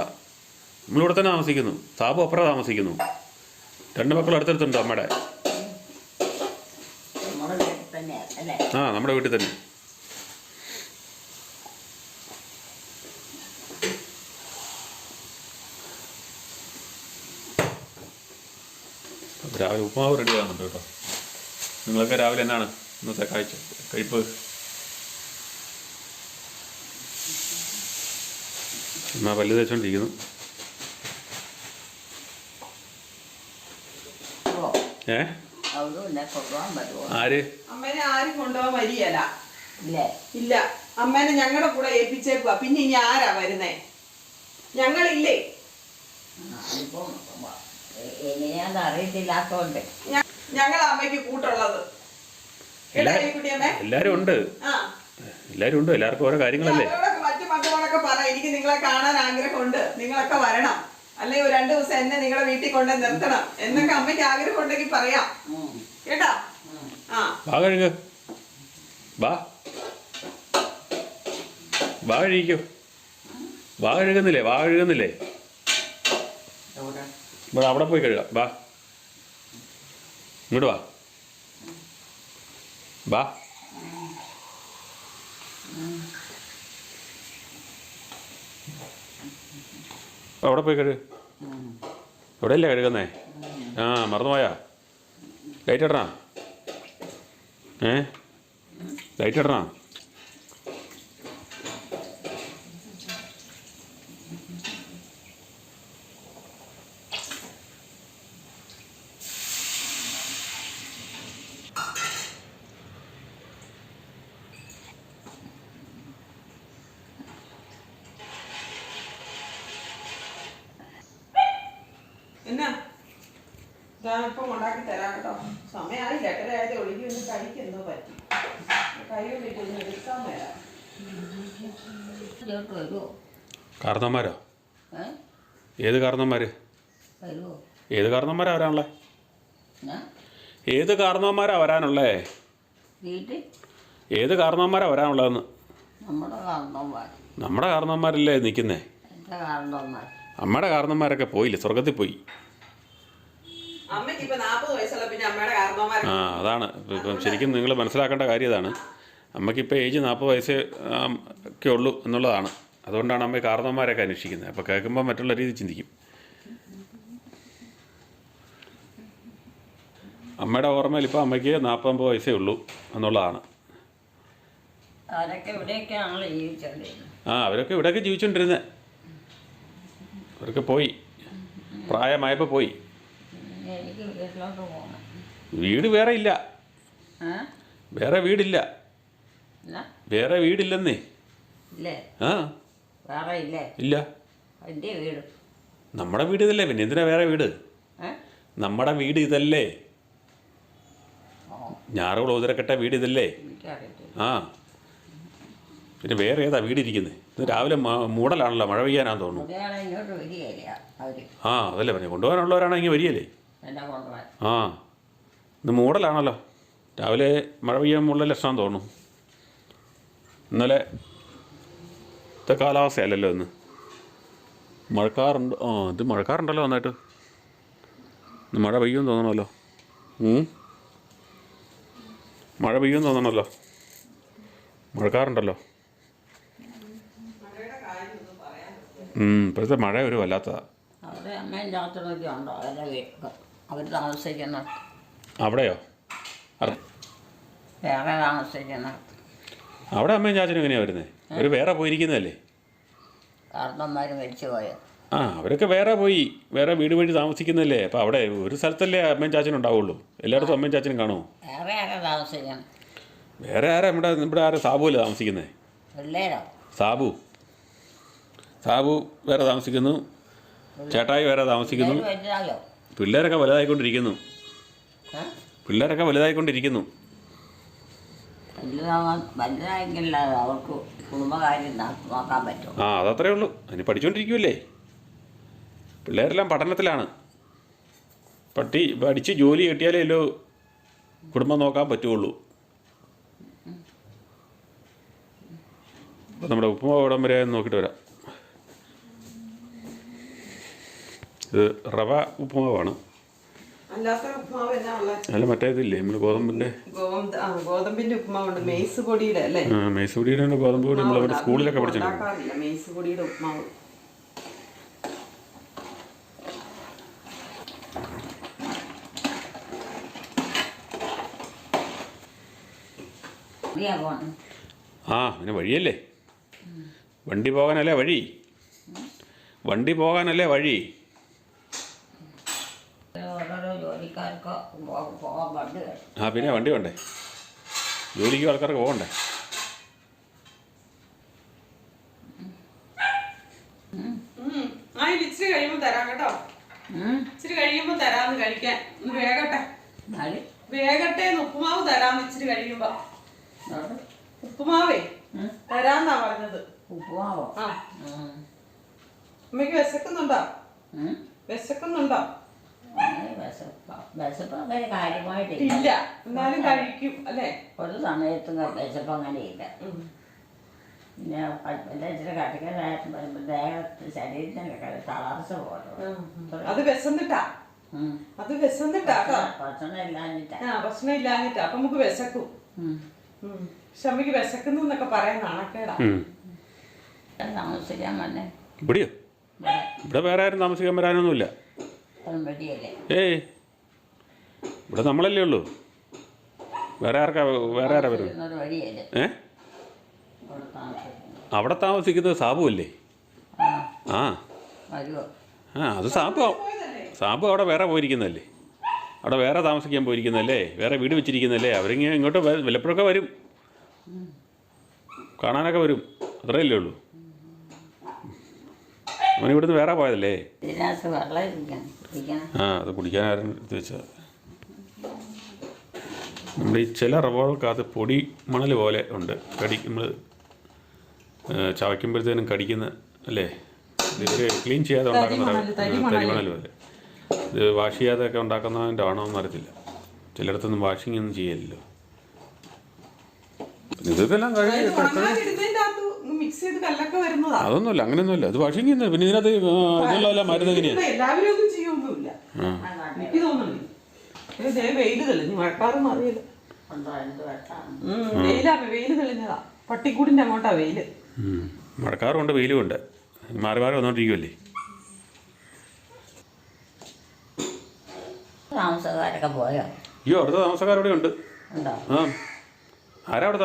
നമ്മളിവിടെ തന്നെ താമസിക്കുന്നു. സാബു അപ്പുറം താമസിക്കുന്നു. 2 മക്കൾ അടുത്തടുത്തുണ്ട് അമ്മയുടെ. നമ്മുടെ വീട്ടിൽ തന്നെയാ അല്ലേ? ആ നമ്മുടെ വീട്ടിൽ തന്നെ. രാവിലെ ഉപ്മാവ് റെഡി ആകുന്നുണ്ട് കേട്ടോ. നിങ്ങളൊക്കെ രാവിലെ എന്നാണ് ഇന്നത്തെ കഴിപ്പ്? എന്നാ പല്ല് തേച്ചോണ്ടിരിക്കുന്നു. ഓ, ഏ അവിടെ എന്നെ കൊണ്ടുപോകാൻ പറ്റുമോ? ആര്? അമ്മേനെ ആരും കൊണ്ടുപോകാൻ വരികയല്ല. ഇല്ലേ? ഇല്ല, അമ്മേനെ ഞങ്ങളുടെ കൂടെ ഏൽപ്പിച്ചേക്കുക. പിന്നെ ഇനി ആരാ വരുന്നേ? ഞങ്ങളില്ലേ? അതിപ്പം എങ്ങനെയാന്ന് അറിയത്തില്ലാത്തോണ്ട്. ഞങ്ങൾ അമ്മയ്ക്ക് കൂട്ടുള്ളത്. കേട്ടോ എലിക്കുട്ടിയമ്മേ? എല്ലാരും ഉണ്ട്, ആ, എല്ലാരും ഉണ്ട്. എല്ലാവർക്കും ഓരോ കാര്യങ്ങളല്ലേ. അവരോടൊക്കെ മറ്റു മക്കളോടൊക്കെ പറ, എനിക്ക് നിങ്ങളെ കാണാൻ ആഗ്രഹമുണ്ട്, നിങ്ങളൊക്കെ വരണം, അല്ലെങ്കിൽ 2 ദിവസം എന്നെ നിങ്ങളെ വീട്ടിൽ കൊണ്ട് നിർത്തണം എന്നൊക്കെ അമ്മയ്ക്ക് ആഗ്രഹം ഉണ്ടെങ്കിൽ പറയാം. കേട്ടോ? ആ, വാ കഴുക, വാ വാ കഴിക്കോ. വാ കഴുകുന്നില്ലേ? വാ കഴുകുന്നില്ലേ? ഇവിടെ അവിടെ പോയി കഴുകാം. വാ ഇങ്ങോട്ട് വാ, വാ. അവിടെ പോയി കഴുക. എവിടെയല്ലേ കഴുകുന്നേ? ആ മറന്നുപോയാ? ലൈറ്റ് ഇടണോ? ലൈറ്റ് ഇടണോ? എന്നാ ഞാനിപ്പം ഉണ്ടാക്കി തരാം കേട്ടോ. സമയമായില്ല, 8:30 ഒഴുകി ഒന്ന് കഴിക്കെന്തോ പറ്റി. കൈ കൊണ്ടിട്ട് ഒന്ന് എടുക്കാൻ വരാം. ഇങ്ങോട്ട് വരുമോ? കാരണന്മാരോ? ഏത് കാരണന്മാര്? വരുമോ? ഏത് കാരണന്മാരാ വരാനുള്ളേ? ഞാൻ ഏത് കാരണന്മാരാ വരാനുള്ളേ? വീട്ടിൽ ഏത് കാരണന്മാരാ വരാനുള്ളതെന്ന്? നമ്മുടെ കാരണവന്മാർ. നമ്മുടെ കാരണന്മാരല്ലേ നിൽക്കുന്നേ? എൻ്റെ കാരണവന്മാർ. അമ്മയുടെ കാരണന്മാരൊക്കെ പോയില്ലേ, സ്വർഗത്തിൽ പോയി. അമ്മയ്ക്ക് ഇപ്പൊ 40 വയസ്സുള്ള പിന്നെ അമ്മയുടെ കാരണവന്മാർ. ആ അതാണ് ഇപ്പം ശരിക്കും നിങ്ങൾ മനസ്സിലാക്കേണ്ട കാര്യം ഇതാണ്. അമ്മയ്ക്കിപ്പോൾ ഏജ് 40 വയസ്സേ ഒക്കെ ഉള്ളൂ എന്നുള്ളതാണ്. അതുകൊണ്ടാണ് അമ്മ കാരണന്മാരൊക്കെ അന്വേഷിക്കുന്നത്. അപ്പോൾ കേൾക്കുമ്പോൾ മറ്റുള്ള രീതി ചിന്തിക്കും. അമ്മയുടെ ഓർമ്മയിൽ ഇപ്പോൾ അമ്മയ്ക്ക് 40-50 വയസ്സേ ഉള്ളൂ എന്നുള്ളതാണ്. അവരൊക്കെ ഇവിടെയൊക്കെയാണല്ലോ ജീവിച്ചോണ്ടിരുന്നത്. ആ അവരൊക്കെ ഇവിടെയൊക്കെ ജീവിച്ചുകൊണ്ടിരുന്നത്. അവരൊക്കെ പോയി, പ്രായമായപ്പോൾ പോയി. എനിക്ക് വീട്ടിലോട്ട് പോകണം. വീട് വേറെ ഇല്ല, വേറെ വീടില്ല, ഇല്ല? വേറെ വീടില്ലെന്നേ. ഇല്ലേ? ആ വേറെ ഇല്ലേ? ഇല്ല, എൻ്റെ വീട്. നമ്മുടെ വീട് ഇതല്ലേ, പിന്നെ എന്തിനാ വേറെ വീട്? നമ്മുടെ വീട് ഇതല്ലേ, ഞാറുകുളം ഉതിരക്കട്ട വീട് ഇതല്ലേ. എനിക്കറിയത്തില്ല. ആ പിന്നെ വേറെ ഏതാ വീടിരിക്കുന്നത്? ഇത് രാവിലെ മൂടലാണല്ലോ, മഴ പെയ്യാനാന്ന് തോന്നുന്നു. അതെയാണ് ഇങ്ങോട്ട് വരികയില്ല അവർ. ആ അതല്ലേ പറഞ്ഞു, കൊണ്ടുപോകാനുള്ളവരാണെങ്കിൽ വരികയല്ലേ. എന്നെ കൊണ്ടുപോകാൻ. ആ ഇന്ന് മൂടലാണല്ലോ. രാവിലെ മഴ പെയ്യാനുള്ള ലക്ഷണം തോന്നുന്നു. ഇന്നലെ കാലാവസ്ഥയല്ലല്ലോ ഇന്ന്. മഴക്കാറുണ്ട്. ഇത് മഴക്കാറുണ്ടല്ലോ നന്നായിട്ട്. ഇന്ന് മഴ പെയ്യുമെന്ന് തോന്നണമല്ലോ. മഴ പെയ്യുമെന്ന് തോന്നണമല്ലോ. മഴക്കാറുണ്ടല്ലോ. ഇപ്പോഴത്തെ മഴ ഒരു വല്ലാത്തതാണ്. അവിടെ അമ്മയും ചാച്ചനൊക്കെ ഉണ്ടോ? അവർ താമസിക്കുന്ന അവിടെയോ? വേറെ താമസിക്കുന്ന അവിടെ അമ്മയും ചാച്ചനും എങ്ങനെയാണ് വരുന്നത്? അവർ വേറെ പോയിരിക്കുന്നതല്ലേ? കാരണന്മാർ മരിച്ചു പോയോ? അവരൊക്കെ വേറെ പോയി, വേറെ വീട് വഴി താമസിക്കുന്നതല്ലേ. അപ്പോൾ അവിടെ ഒരു സ്ഥലത്തല്ലേ അമ്മയും ചാച്ചനും ഉണ്ടാവുള്ളൂ. എല്ലായിടത്തും അമ്മയും ചാച്ചനും കാണുമോ? വേറെ ആരാ താമസിക്കണം? വേറെ ആരാ? ഇവിടെ ആരാ? സാബുവല്ലേ താമസിക്കുന്നത്? പിള്ളേരോ? സാബു വേറെ താമസിക്കുന്നു. ചേട്ടായി വേറെ താമസിക്കുന്നു. വലുതായോ? പിള്ളേരൊക്കെ വലുതായിക്കൊണ്ടിരിക്കുന്നു. വലുതായെങ്കിലേ അവർക്ക് കുടുംബകാര്യം നോക്കാൻ പറ്റും. അതത്രേ ഉള്ളൂ. അതിന് പഠിച്ചുകൊണ്ടിരിക്കുമല്ലേ. പിള്ളേരെല്ലാം പഠനത്തിലാണ്. പഠിച്ച് ജോലി കിട്ടിയാലേ അല്ലോ കുടുംബം നോക്കാൻ പറ്റുള്ളൂ. അപ്പോൾ നമ്മുടെ ഉപ്പുമാവ് ഇവിടം വരെ നോക്കിയിട്ട് വരാം. ഇത് റവ ഉപ്പുമാവാണ്. അല്ല, മറ്റേതില്ലേ നമ്മൾ ഗോതമ്പിൻ്റെ ഉപ്പുമാവുണ്ട്. മെയ്സ് പൊടിയുടെ അല്ലേ? മെയ്സ് പൊടിയുടെ ഗോതമ്പ് പൊടി നമ്മൾ അവിടെ സ്കൂളിലൊക്കെ പഠിച്ചിട്ടുണ്ട്. മെയ്സ് പൊടിയുടെ ഉപ്പുമാവ്. പിന്നെ വഴിയല്ലേ, വണ്ടി പോകാനല്ലേ വഴി. ഓരോരോ ജോലിക്കാർക്ക് പോകാൻ വണ്ടി വേണം. പിന്നെ വണ്ടി വേണ്ടേ? ജോലിക്ക് ആൾക്കാർക്ക് പോകണ്ടേ? ഇച്ചിരി കഴിയുമ്പോ തരാം കേട്ടോ. ഇച്ചിരി കഴിയുമ്പോ തരാന്ന് കഴിക്കാൻ. വേഗട്ടെ ഉപ്പുമാവ് തരാന്ന്. ഇച്ചിരി കഴിയുമ്പോ ഉപ്പുമാവേ തരാന്നാ പറഞ്ഞത്. ഉപ്പുമാവോ? അമ്മയ്ക്ക് വിശക്കുന്നുണ്ടോ? വിശപ്പ് അങ്ങനെ കാര്യമായിട്ടില്ല. ഇല്ല, എന്നാലും കഴിക്കും അല്ലേ? ഒരു സമയത്തും വിശപ്പ് അങ്ങനെ ഇല്ല. പിന്നെ ഇച്ചിരി കട്ടിക്കാനായിട്ട് ദേഹത്ത് ശരീരത്തിനൊക്കെ തളർച്ച പോലെ. അത് വിശന്നിട്ടാ. ഭക്ഷണം ഇല്ലാഞ്ഞിട്ടാ. ഭക്ഷണം ഇല്ലാഞ്ഞിട്ടാ. അപ്പൊ നമുക്ക് വിശക്കും. പക്ഷെ അമ്മയ്ക്ക് വിശക്കുന്നു എന്നൊക്കെ പറയാൻ നാണക്കേടാ. താമസിക്കാൻ വന്നേ? ഇവിടെയോ? ഇവിടെ വേറെ ആരും താമസിക്കാൻ വരാനൊന്നുമില്ല. ഇവിടെ നമ്മളല്ലേ ഉള്ളൂ. വേറെ ആരാ വരുന്നത്? അവിടെ താമസിക്കുന്നത് സാബു അല്ലേ? അത് സാബു അവിടെ വേറെ പോയിരിക്കുന്നതല്ലേ. അവിടെ വേറെ താമസിക്കാൻ പോയിരിക്കുന്നതല്ലേ, വേറെ വീട് വെച്ചിരിക്കുന്നതല്ലേ. അവരിങ്ങനെ ഇങ്ങോട്ട് വല്ലപ്പോഴൊക്കെ വരും, കാണാനൊക്കെ വരും. അത്രയല്ലേ ഉള്ളൂ. അവനിവിടുന്ന് വേറെ പോയതല്ലേ. അത് കുടിക്കാൻ ആരും എടുത്ത് വെച്ചാൽ. നമ്മുടെ ഈ ചില റബ്ബറുകൾക്കകത്ത് പൊടി മണൽ പോലെ ഉണ്ട്. നമ്മൾ ചവയ്ക്കുമ്പോഴത്തേനും കടിക്കുന്ന അല്ലേ. ഇത് ക്ലീൻ ചെയ്യാതെ ഉണ്ടാക്കുന്ന തരിമണൽ പോലെ. ഇത് വാഷ് ചെയ്യാതെയൊക്കെ ഉണ്ടാക്കുന്നതിൻ്റെ ആണോ എന്ന് അറിയത്തില്ല. ചിലയിടത്തൊന്നും വാഷിംഗ് ഒന്നും ചെയ്യല്ലോ. ഇതെല്ലാം അതൊന്നുമില്ല, അങ്ങനെയൊന്നുമില്ല. അത് വാഷിംഗ് ചെയ്യുന്നത്. പിന്നെ ഇതിനകത്ത് ഇതുള്ള മരുന്ന് എങ്ങനെയാണ്? പട്ടിക്കൂടിന്റെ അങ്ങോട്ടാ വെയില്. മഴക്കാറുണ്ട്, വെയിലും ഉണ്ട്. മാറി മാറി വന്നോണ്ടിരിക്കുമല്ലേ. താമസക്കാരൊക്കെ പോയോ? അയ്യോ, അടുത്ത താമസക്കാരവിടെ ഉണ്ട്. ആരാ അവിടെ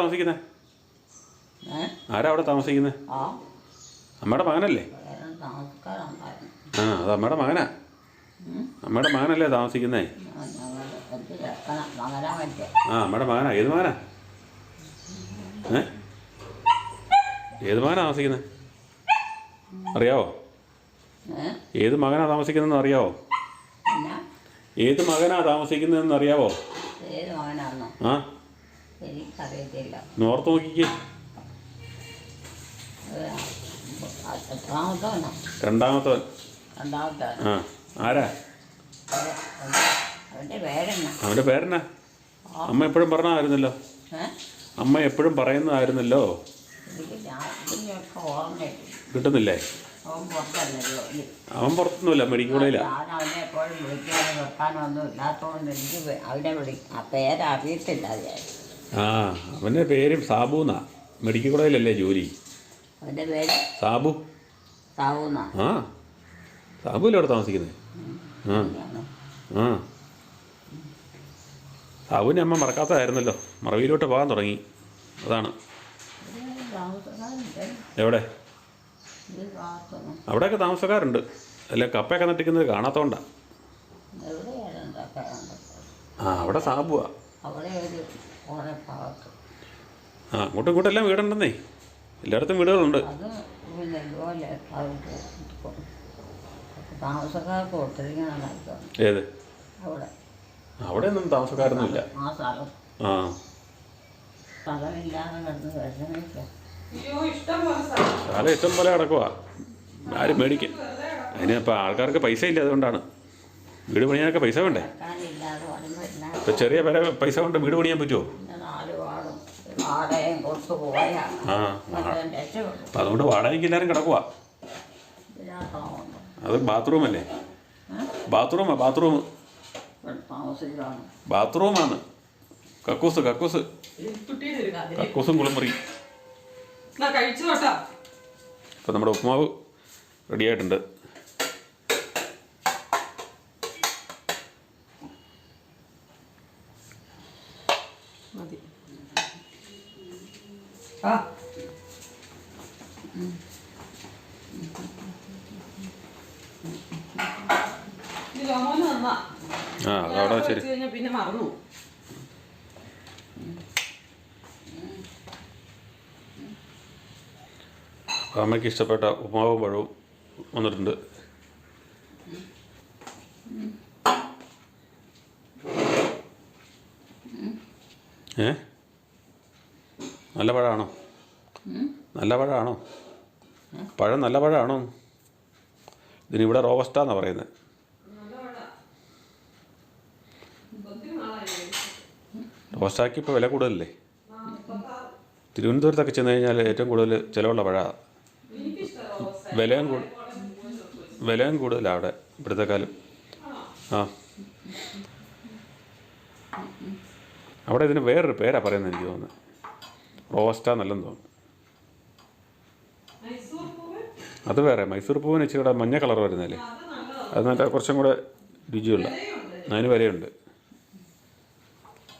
താമസിക്കുന്നത്? അമ്മയുടെ മകനല്ലേ? അത് അമ്മയുടെ മകനാ. അമ്മയുടെ മകനല്ലേ താമസിക്കുന്നേ? അമ്മയുടെ മകനാ. ഏത് മകനാ? ഏത് മകനാ താമസിക്കുന്നത് അറിയാവോ? ഏത് മകനാ താമസിക്കുന്നതെന്ന് അറിയാവോ? ഏത് മകനാ താമസിക്കുന്നതെന്ന് അറിയാവോ? നോർത്ത് നോക്കിക്കേ. രണ്ടാമത്തവൻ. ആരാ? അവൻ്റെ പേരെന്നാ? അമ്മ എപ്പോഴും പറഞ്ഞതായിരുന്നല്ലോ. ഏ അമ്മ എപ്പോഴും പറയുന്നതായിരുന്നല്ലോ. ഇതിനൊക്കെ ഓർമ്മയില്ല. കിട്ടുന്നില്ലേ? അവൻ പുറത്തല്ലല്ലോ. അവൻ പുറത്തൊന്നുമില്ല, മെഡിക്കൽ കോളേജിലാണ്. ഞാൻ അവനെ എപ്പോഴും വിളിക്കാനും വെക്കാനൊന്നും ഇല്ലാത്തതുകൊണ്ട് എനിക്ക് അവനെ ആ പേരറിയത്തില്ല വിചാരിച്ചു. ആ, അവൻ്റെ പേര് സാബു എന്നാ. മെഡിക്കൽ കോളേജിലല്ലേ ജോലി? അവൻ്റെ പേര് സാബു. സാവൂന്ന. ആ, സാബുല്ലേ അവിടെ താമസിക്കുന്നത്. ആ ആ, സാബുവിനെ അമ്മ മറക്കാത്തതായിരുന്നല്ലോ. മറവിയിലോട്ട് പോകാൻ തുടങ്ങി, അതാണ്. എവിടെ? അവിടെയൊക്കെ താമസക്കാരുണ്ട്. അല്ല, കപ്പയൊക്കെ നട്ടിക്കുന്നത് കാണാത്തോണ്ടാ. ആ, അവിടെ സാബുവാ. ആ, അങ്ങോട്ടും ഇങ്ങോട്ടും എല്ലാം വീടുണ്ടെന്നേ. എല്ലായിടത്തും വീടുകളുണ്ട്. അത് പിന്നെ ഇതുപോലെ താമസക്കാർക്ക് ഒത്തിരിക്കണം. ഏത്? അവിടെ അവിടെ ഒന്നും താമസക്കാരൊന്നുമില്ല. ആ സ്ഥലം ആ, സ്ഥലമില്ലാതെ കിടന്ന് വിഷമിക്ക. അയ്യോ, ഇഷ്ടം പോലെ സ്ഥലം. സ്ഥലം ഇഷ്ടം പോലെ കിടക്കുവാ. ആരും മേടിക്കും. അതിന് ഇപ്പം ആൾക്കാർക്ക് പൈസ ഇല്ല, അതുകൊണ്ടാണ്. വീട് പണിയാനൊക്കെ പൈസ വേണ്ടേ? ഇല്ലാതെ വരുമ്പോൾ ഇപ്പം ചെറിയ പൈസ കൊണ്ട് വീട് പണിയാൻ പറ്റുമോ? നാല് പാടും വാടകയും കൊടുത്തു പോയാൽ ആ, രക്ഷപ്പെടും. അപ്പം അതുകൊണ്ട് വാടകയ്ക്ക് എല്ലാവരും കിടക്കുവാ. ഇതിനകത്താവുന്നു അത് ബാത്റൂം അല്ലേ? ബാത്റൂമാ, ബാത്റൂം. താമസിക്കാണ്. ബാത്റൂമാണ്. കക്കൂസ്, കക്കൂസ്, എലിക്കുട്ടിയുടെ ഒരു കഥ. കക്കൂസും കുളിമുറി. എന്നാ കഴിച്ചു കേട്ടോ. ഇപ്പം നമ്മുടെ ഉപ്പുമാവ് റെഡിയായിട്ടുണ്ട്. മതി. ആ, ഇത് ലോമോന് തന്നാ. ആ, അതവിടെ വെച്ച് ശരി. കഴിഞ്ഞാൽ പിന്നെ മറന്നു പോകും. അമ്മയ്ക്ക് ഇഷ്ടപ്പെട്ട ഉപ്പുമാവും പഴവും വന്നിട്ടുണ്ട്. ഏ, നല്ല പഴമാണോ? നല്ല പഴമാണോ? പഴം നല്ല പഴമാണോ? ഇതിനിവിടെ റോബസ്റ്റാന്നാണ് പറയുന്നത്. റോബസ്റ്റാക്ക് ഇപ്പോൾ വില കൂടുതലല്ലേ? തിരുവനന്തപുരത്തൊക്കെ ചെന്ന് കഴിഞ്ഞാൽ ഏറ്റവും കൂടുതൽ ചിലവുള്ള പഴമാണ്. വിലയും കൂടുതലാണ് അവിടെ ഇവിടുത്തെക്കാളും. ആ, അവിടെ ഇതിന് വേറൊരു പേരാണ് പറയുന്നത് എനിക്ക് തോന്നുന്നത്. റോബസ്റ്റാ നല്ലെന്ന് തോന്നുന്നു. അത് വേറെ. മൈസൂർ പൂവിന് ഇച്ചിരി കൂടെ മഞ്ഞ കളർ വരുന്നതല്ലേ? അത് നല്ല കുറച്ചും കൂടെ രുചിയുള്ള. അതിന് വിലയുണ്ട്.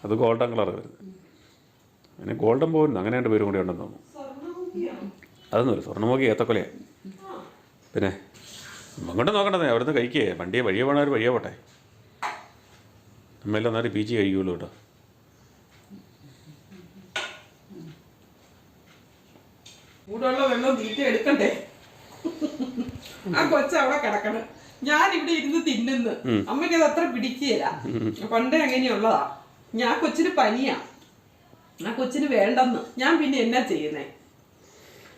അത് ഗോൾഡൻ കളർ വരുന്നത്. അതിന് ഗോൾഡൻ പൂവിന് അങ്ങനെ രണ്ട് പേരും കൂടി ഉണ്ടെന്ന് തോന്നുന്നു. അതൊന്നുമില്ല, സ്വർണ്ണമുഖി ഏത്തക്കൊലയാണ്. പിന്നെ അങ്ങോട്ട് നോക്കണ്ടേ, അവിടുന്ന് കഴിക്കേ. വണ്ടിയെ വഴിയെ പോകണവർ വഴിയെ പോട്ടെ. നമ്മെല്ലാം നേരം പീച്ചി കഴിക്കുള്ളൂ കേട്ടോ. ചൂടുള്ള വെള്ളം തീറ്റ എടുക്കണ്ടേ? ആ കൊച്ച അവിടെ കിടക്കണം. ഞാൻ ഇവിടെ ഇരുന്ന് തിന്നുന്നു. അമ്മയ്ക്ക് അത് അത്ര പിടിക്കുകയില്ല. പണ്ടേ അങ്ങനെയുള്ളതാ. ഞാൻ കൊച്ചിന് പനിയാ. ആ കൊച്ചിന് വേണ്ടെന്ന്. ഞാൻ പിന്നെ എന്നാ ചെയ്യുന്നേ?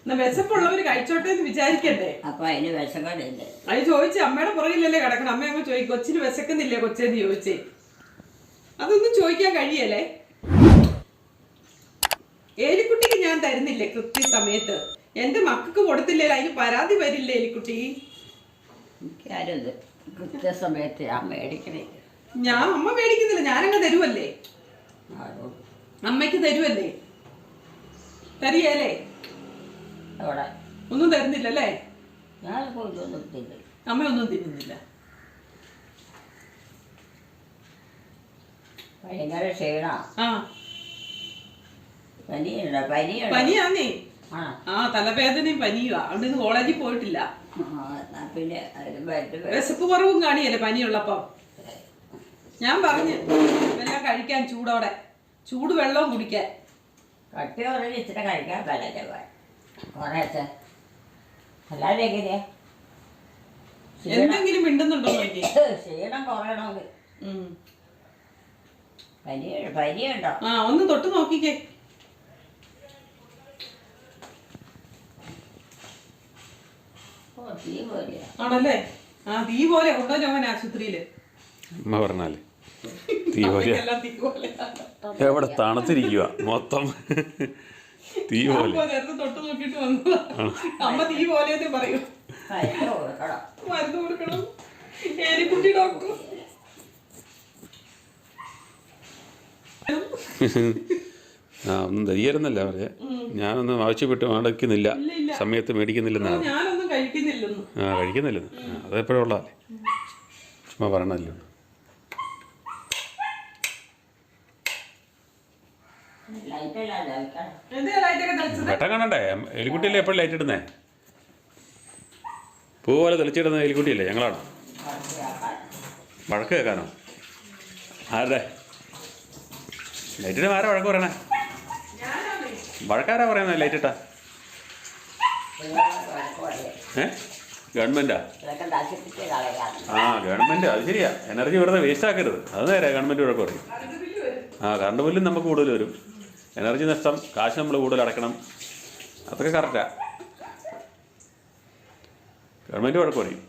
എന്നാ വിശപ്പുള്ളവർ കഴിച്ചോട്ടെ എന്ന് വിചാരിക്കണ്ടേ? അപ്പൊ അതിന് വിശക്കണില്ലേ? അത് ചോദിച്ചേ. അമ്മയുടെ പുറകിലല്ലേ കിടക്കണം. അമ്മ അങ്ങ് ചോദിക്കും, കൊച്ചിന് വിശക്കുന്നില്ലേ കൊച്ചേന്ന് ചോദിച്ചേ. അതൊന്നും ചോദിക്കാൻ കഴിയല്ലേ? എലിക്കുട്ടിക്ക് ഞാൻ തരുന്നില്ലേ കൃത്യസമയത്ത്? എന്റെ മക്കൾക്ക് കൊടുത്തില്ലേ അതിന് പരാതി വരില്ലേ എലിക്കുട്ടി? എനിക്കാരും കൃത്യസമയത്ത് ഞാൻ മേടിക്കണേ. ഞാൻ അമ്മ മേടിക്കുന്നില്ല, ഞാനങ്ങ് തരുവല്ലേ. അമ്മയ്ക്ക് തരുവല്ലേ? തരികയല്ലേ? അവിടെ ഒന്നും തരുന്നില്ലല്ലേ? ഞാനിപ്പോ ഇതൊന്നും തിന്നില്ല. അമ്മ ഒന്നും തിന്നുന്നില്ല. ഭയങ്കര ക്ഷീണ. ആ, പനിയുണ്ടോ? പനിയാന്നേ. ആ, ആ, തലവേദനയും പനിയുവാ. അതുകൊണ്ട് ഇന്ന് കോളേജിൽ പോയിട്ടില്ല. പിന്നെ വിശപ്പ് കുറവും കാണിയല്ലേ പനിയുള്ളപ്പം. ഞാൻ പറഞ്ഞു എല്ലാം കഴിക്കാൻ, ചൂടോടെ ചൂട് വെള്ളവും കുടിക്കാൻ. കട്ടി കുറഞ്ഞ് ഇച്ചിരി കഴിക്കാൻ പലല്ലേ കുറേശ്ശെ. അല്ലാതെ എങ്ങനെയാ? എന്തെങ്കിലും മിണ്ടുന്നുണ്ടോ നോക്കി? ക്ഷീണം കുറയണമെങ്കിൽ പനിയുണ്ടോ? ആ, ഒന്ന് തൊട്ട് നോക്കിക്കേ. തീ പോലെയാ. ആണല്ലേ? ആ, തീ പോലെ കൊണ്ടുപോയി അവൻ ആശുപത്രിയില്. അമ്മ പറഞ്ഞാലേ തീ പോലെ എല്ലാം തീ പോലെ എവിടെ തണുത്തിരിക്കുക മൊത്തം തീ പോലെ. നേരത്തെ തൊട്ട് നോക്കിട്ട് വന്നതാ. അമ്മ തീ പോലെ പറയൂ. മരുന്ന് കൊടുക്കണം. എലിക്കുട്ടി ഡോക്ടർ. ഒന്നും ധരിയായിരുന്നല്ല അവരെ. ഞാനൊന്നും ആവശ്യപ്പെട്ട് മേടിക്കുന്നില്ല, സമയത്ത് മേടിക്കുന്നില്ലെന്നാണ്. ഞാനൊന്നും കഴിക്കുന്നില്ലെന്ന്. കഴിക്കുന്നില്ലെന്ന് അതെപ്പോഴും ഉള്ളതല്ലേ, ചുമ്മാ പറയണല്ലോ. വെട്ടം കാണണ്ടേ? എലിക്കുട്ടിയല്ലേ എപ്പോഴും ലൈറ്റ് ഇടുന്നേ? പൂ പോലെ തെളിച്ചിടുന്ന എലിക്കുട്ടിയല്ലേ ഞങ്ങളാണ്. വഴക്ക് കേൾക്കാനോ? ആരുടെ ലൈറ്റിന് ആരാ വഴക്ക് പറയണേ? വഴക്കാരാ പറയുന്നത് ലൈറ്റ് ഇട്ടാ? ഗവൺമെൻറ്റാ? ഗവൺമെൻറ്. അത് ശരിയാ, എനർജി വെറുതെ വേസ്റ്റ് ആക്കരുത്. അത് നേരെ ഗവൺമെൻറ് വഴക്ക് പറയും. കറണ്ട് ബില്ലും നമുക്ക് കൂടുതൽ വരും, എനർജി നഷ്ടം, കാശ് നമ്മൾ കൂടുതൽ അടയ്ക്കണം. അതൊക്കെ കറക്റ്റാ. ഗവൺമെൻറ് വഴക്ക് പറയും.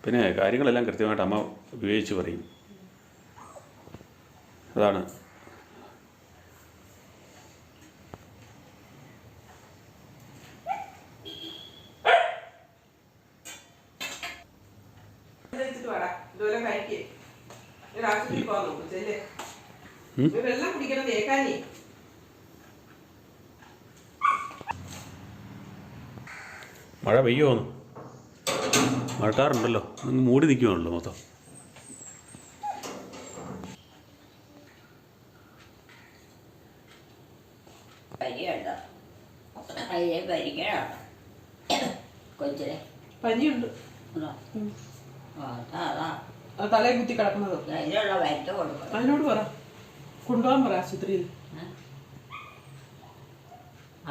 പിന്നെ കാര്യങ്ങളെല്ലാം കൃത്യമായിട്ട് അമ്മ ഉപയോഗിച്ച് പറയും. അതാണ്. വെള്ളം കുടിക്കണം തേക്കാനേ. മഴ പെയ്യുമോന്ന്? മഴക്കാറുണ്ടല്ലോ, മൂടി നിൽക്കുവാണല്ലോ മൊത്തം. കൊച്ചിനെ പനിയുണ്ട്. തലയെ കുത്തി കിടക്കുന്നത്. അതിനുള്ള മരുന്ന് കൊടുക്കണം. അതിനോട് പറ, കൊണ്ടുപോകാൻ പറ ആശുപത്രിയിൽ.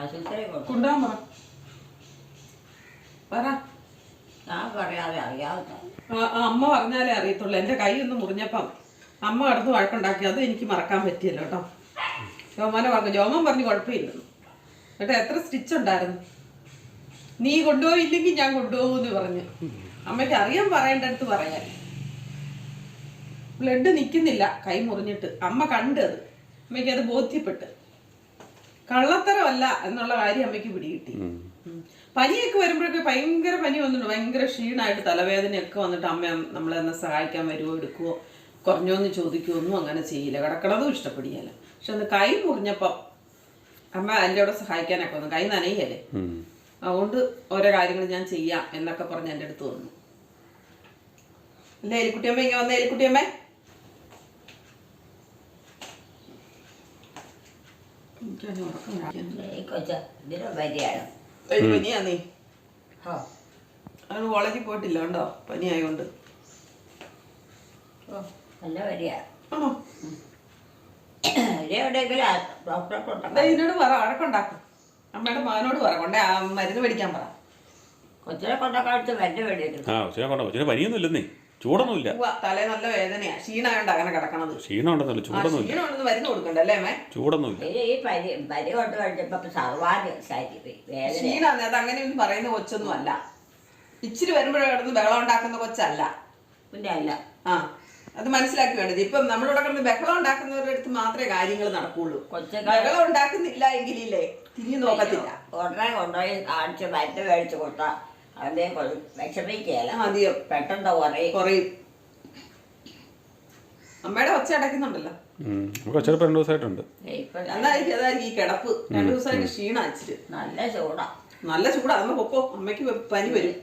ആശുപത്രി കൊണ്ടുപോകാൻ പറ. പറ. ഞാൻ പറയാതെ അറിയാവുന്ന അമ്മ പറഞ്ഞാലേ അറിയത്തുള്ളൂ. എൻ്റെ കൈ ഒന്ന് മുറിഞ്ഞപ്പം അമ്മ കിടന്ന് വഴക്കുണ്ടാക്കി. അത് എനിക്ക് മറക്കാൻ പറ്റിയല്ലോ കേട്ടോ. ജോമോനെ പറഞ്ഞു, ജോമോൻ പറഞ്ഞു കുഴപ്പമില്ലെന്ന് കേട്ടോ. എത്ര സ്റ്റിച്ച് ഉണ്ടായിരുന്നു. നീ കൊണ്ടുപോയില്ലെങ്കിൽ ഞാൻ കൊണ്ടുപോകുമെന്ന് പറഞ്ഞു. അമ്മയ്ക്ക് അറിയാൻ പറയേണ്ടടുത്ത് പറയാൻ. ബ്ലഡ് നിൽക്കുന്നില്ല, കൈ മുറിഞ്ഞിട്ട്. അമ്മ കണ്ടത്, അമ്മയ്ക്ക് അത് ബോധ്യപ്പെട്ട്. കള്ളത്തരമല്ല എന്നുള്ള കാര്യം അമ്മയ്ക്ക് പിടികിട്ടി. പനിയൊക്കെ വരുമ്പോഴൊക്കെ ഭയങ്കര പനി വന്നിട്ട് ഭയങ്കര ക്ഷീണമായിട്ട് തലവേദനയൊക്കെ വന്നിട്ട് അമ്മ നമ്മളെ ഒന്ന് സഹായിക്കാൻ വരുമോ, എടുക്കുമോ, കുറഞ്ഞോന്ന് ചോദിക്കുമോ, ഒന്നും അങ്ങനെ ചെയ്യില്ല. കിടക്കണതും ഇഷ്ടപ്പെടിയല്ല. പക്ഷെ അന്ന് കൈ മുറിഞ്ഞപ്പം അമ്മ എൻ്റെ അവിടെ സഹായിക്കാനൊക്കെ വന്നു. കൈ നനയല്ലേ, അതുകൊണ്ട് ഓരോ കാര്യങ്ങൾ ഞാൻ ചെയ്യാം എന്നൊക്കെ പറഞ്ഞ് എൻ്റെ അടുത്ത് വന്നു. അല്ലേ എലിക്കുട്ടിയമ്മ? ഇങ്ങനെ വന്ന എലിക്കുട്ടിയമ്മേ. പനിയാ നീ? അവന് കോളേജിൽ പോയിട്ടില്ല കണ്ടോ, പനി ആയതുകൊണ്ട്. നല്ല വരിക. ആണോ? ഇതിനോട് പറ, വഴക്കുണ്ടാക്കും. അമ്മയുടെ മകനോട് പറ, കൊണ്ടേ മരുന്ന് മേടിക്കാൻ പറ. കൊച്ചിനെ കൊണ്ടൊക്കെ മരുന്ന് മേടിക്കും. കൊച്ചിനെ പനിയൊന്നും ഇല്ലെന്നേ, ചൂടൊന്നുമില്ല. തലേ നല്ല വേദനയാ, ക്ഷീണായോണ്ട് അങ്ങനെ കിടക്കണത്. ക്ഷീണമുണ്ടെന്നല്ലോ, ചൂടൊന്നുമില്ല. ക്ഷീണമുണ്ടെന്ന് മരുന്ന് കൊടുക്കണ്ടല്ലേ അമ്മേ? ചൂടൊന്നുമില്ല. ഈ പനി കൊണ്ട് കഴിച്ചപ്പോ സർവാനും ക്ഷീണാന്ന്. അത് അങ്ങനെയൊന്നും പറയുന്ന കൊച്ചൊന്നും അല്ല. ഇച്ചിരി വരുമ്പോഴേ കിടന്ന് ബഹളം ഉണ്ടാക്കുന്ന കൊച്ചല്ല. പിന്നെ അല്ല. അത് മനസ്സിലാക്കി വേണ്ടത്. ഇപ്പം നമ്മളിവിടെ കിടന്ന് ബഹളം ഉണ്ടാക്കുന്നവരുടെ അടുത്ത് മാത്രമേ കാര്യങ്ങൾ നടക്കുള്ളൂ. ബഹളം ഉണ്ടാക്കുന്നില്ല എങ്കിലേ തിരിഞ്ഞു നോക്കത്തില്ല. ഉടനെ കൊണ്ടുപോയി കാണിച്ച് മരുന്ന് മേടിച്ച് കൊടുത്താൽ അതിനെ വിഷമിക്കുകയല്ല, അധികം പെട്ടെന്ന് കുറയും. അമ്മയുടെ ഒച്ച അടയ്ക്കുന്നുണ്ടല്ലോ. ചിലപ്പോൾ 2 ദിവസമായിട്ടുണ്ട്. അതായിരിക്കും ഈ കിടപ്പ്. 2 ദിവസമായിട്ട് ക്ഷീണിച്ചിട്ട്. നല്ല ചൂടാ. നല്ല ചൂടാ. അമ്മ പൊക്കോ, അമ്മയ്ക്ക് പനി വരും.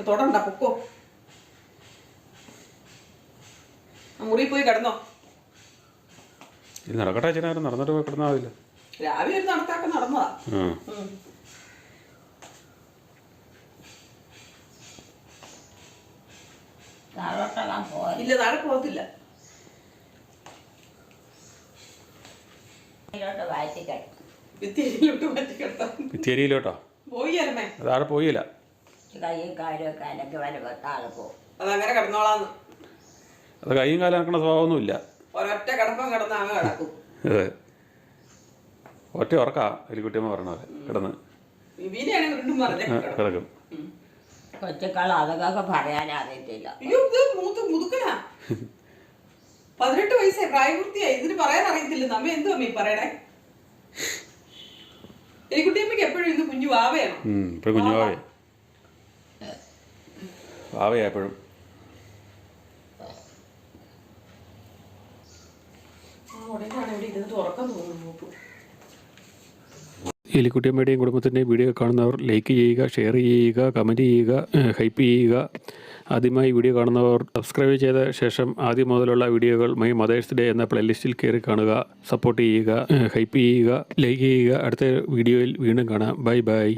തൊടണ്ട, പൊക്കോ. മുറി പോയി കിടന്നോ. നടക്കട്ടെ അച്ഛനാരും നടന്നിട്ട് പോയി കിടന്നാവില്ല. രാവിലെ ഒരു നടത്താക്കെ നടന്നതാ. ഇല്ല, താഴെ പോകത്തില്ല. ഭിത്തിയരിയിലോട്ടോ പോയില്ലേ? താഴെ പോയില്ല. കയ്യും കാര്യമൊക്കെ അല്ലെങ്കിൽ താഴെ പോകും. അതങ്ങനെ കിടന്നോളാന്ന്. അത് കയ്യും കാലം നടക്കണ സ്വഭാവമൊന്നുമില്ല. ഒരൊറ്റ കിടപ്പം കിടന്ന് അങ്ങ് കിടക്കും. അതെ, ഒറ്റ ഉറക്കാ എലിക്കുട്ടിയമ്മ പറഞ്ഞ പോലെ കിടന്ന് കിടക്കും. കൊച്ചുക്കൾ അതൊക്കെ പറയാൻ അറിയത്തില്ല. അയ്യോ ഇത് മുതുക്കനാ, 18 വയസ്സായി, പ്രായപൂർത്തിയായി. ഇതിന് പറയാൻ അറിയത്തില്ല. നമ്മ എന്തു അമ്മ ഈ പറയണേ? എലിക്കുട്ടിയമ്മയ്ക്ക് എപ്പോഴും ഇന്ന് കുഞ്ഞു വാവയാണ്. ഇപ്പോഴും കുഞ്ഞു വാവയാ എപ്പോഴും. ഉടനെയാണ് ഇവിടെ ഇരുന്ന് തുറക്കാൻ തോന്നുന്നു. എലിക്കുട്ടിയമ്മയുടെയും കുടുംബത്തിൻ്റെയും വീഡിയോ കാണുന്നവർ ലൈക്ക് ചെയ്യുക, ഷെയർ ചെയ്യുക, കമൻറ്റ് ചെയ്യുക, ഹൈപ്പ് ചെയ്യുക. ആദ്യമായി വീഡിയോ കാണുന്നവർ സബ്സ്ക്രൈബ് ചെയ്ത ശേഷം ആദ്യം മുതലുള്ള വീഡിയോകൾ മൈ മദേഴ്സ് ഡേ എന്ന പ്ലേലിസ്റ്റിൽ കയറി കാണുക. സപ്പോർട്ട് ചെയ്യുക, ഹൈപ്പ് ചെയ്യുക, ലൈക്ക് ചെയ്യുക. അടുത്ത വീഡിയോയിൽ വീണ്ടും കാണാം. Bye bye.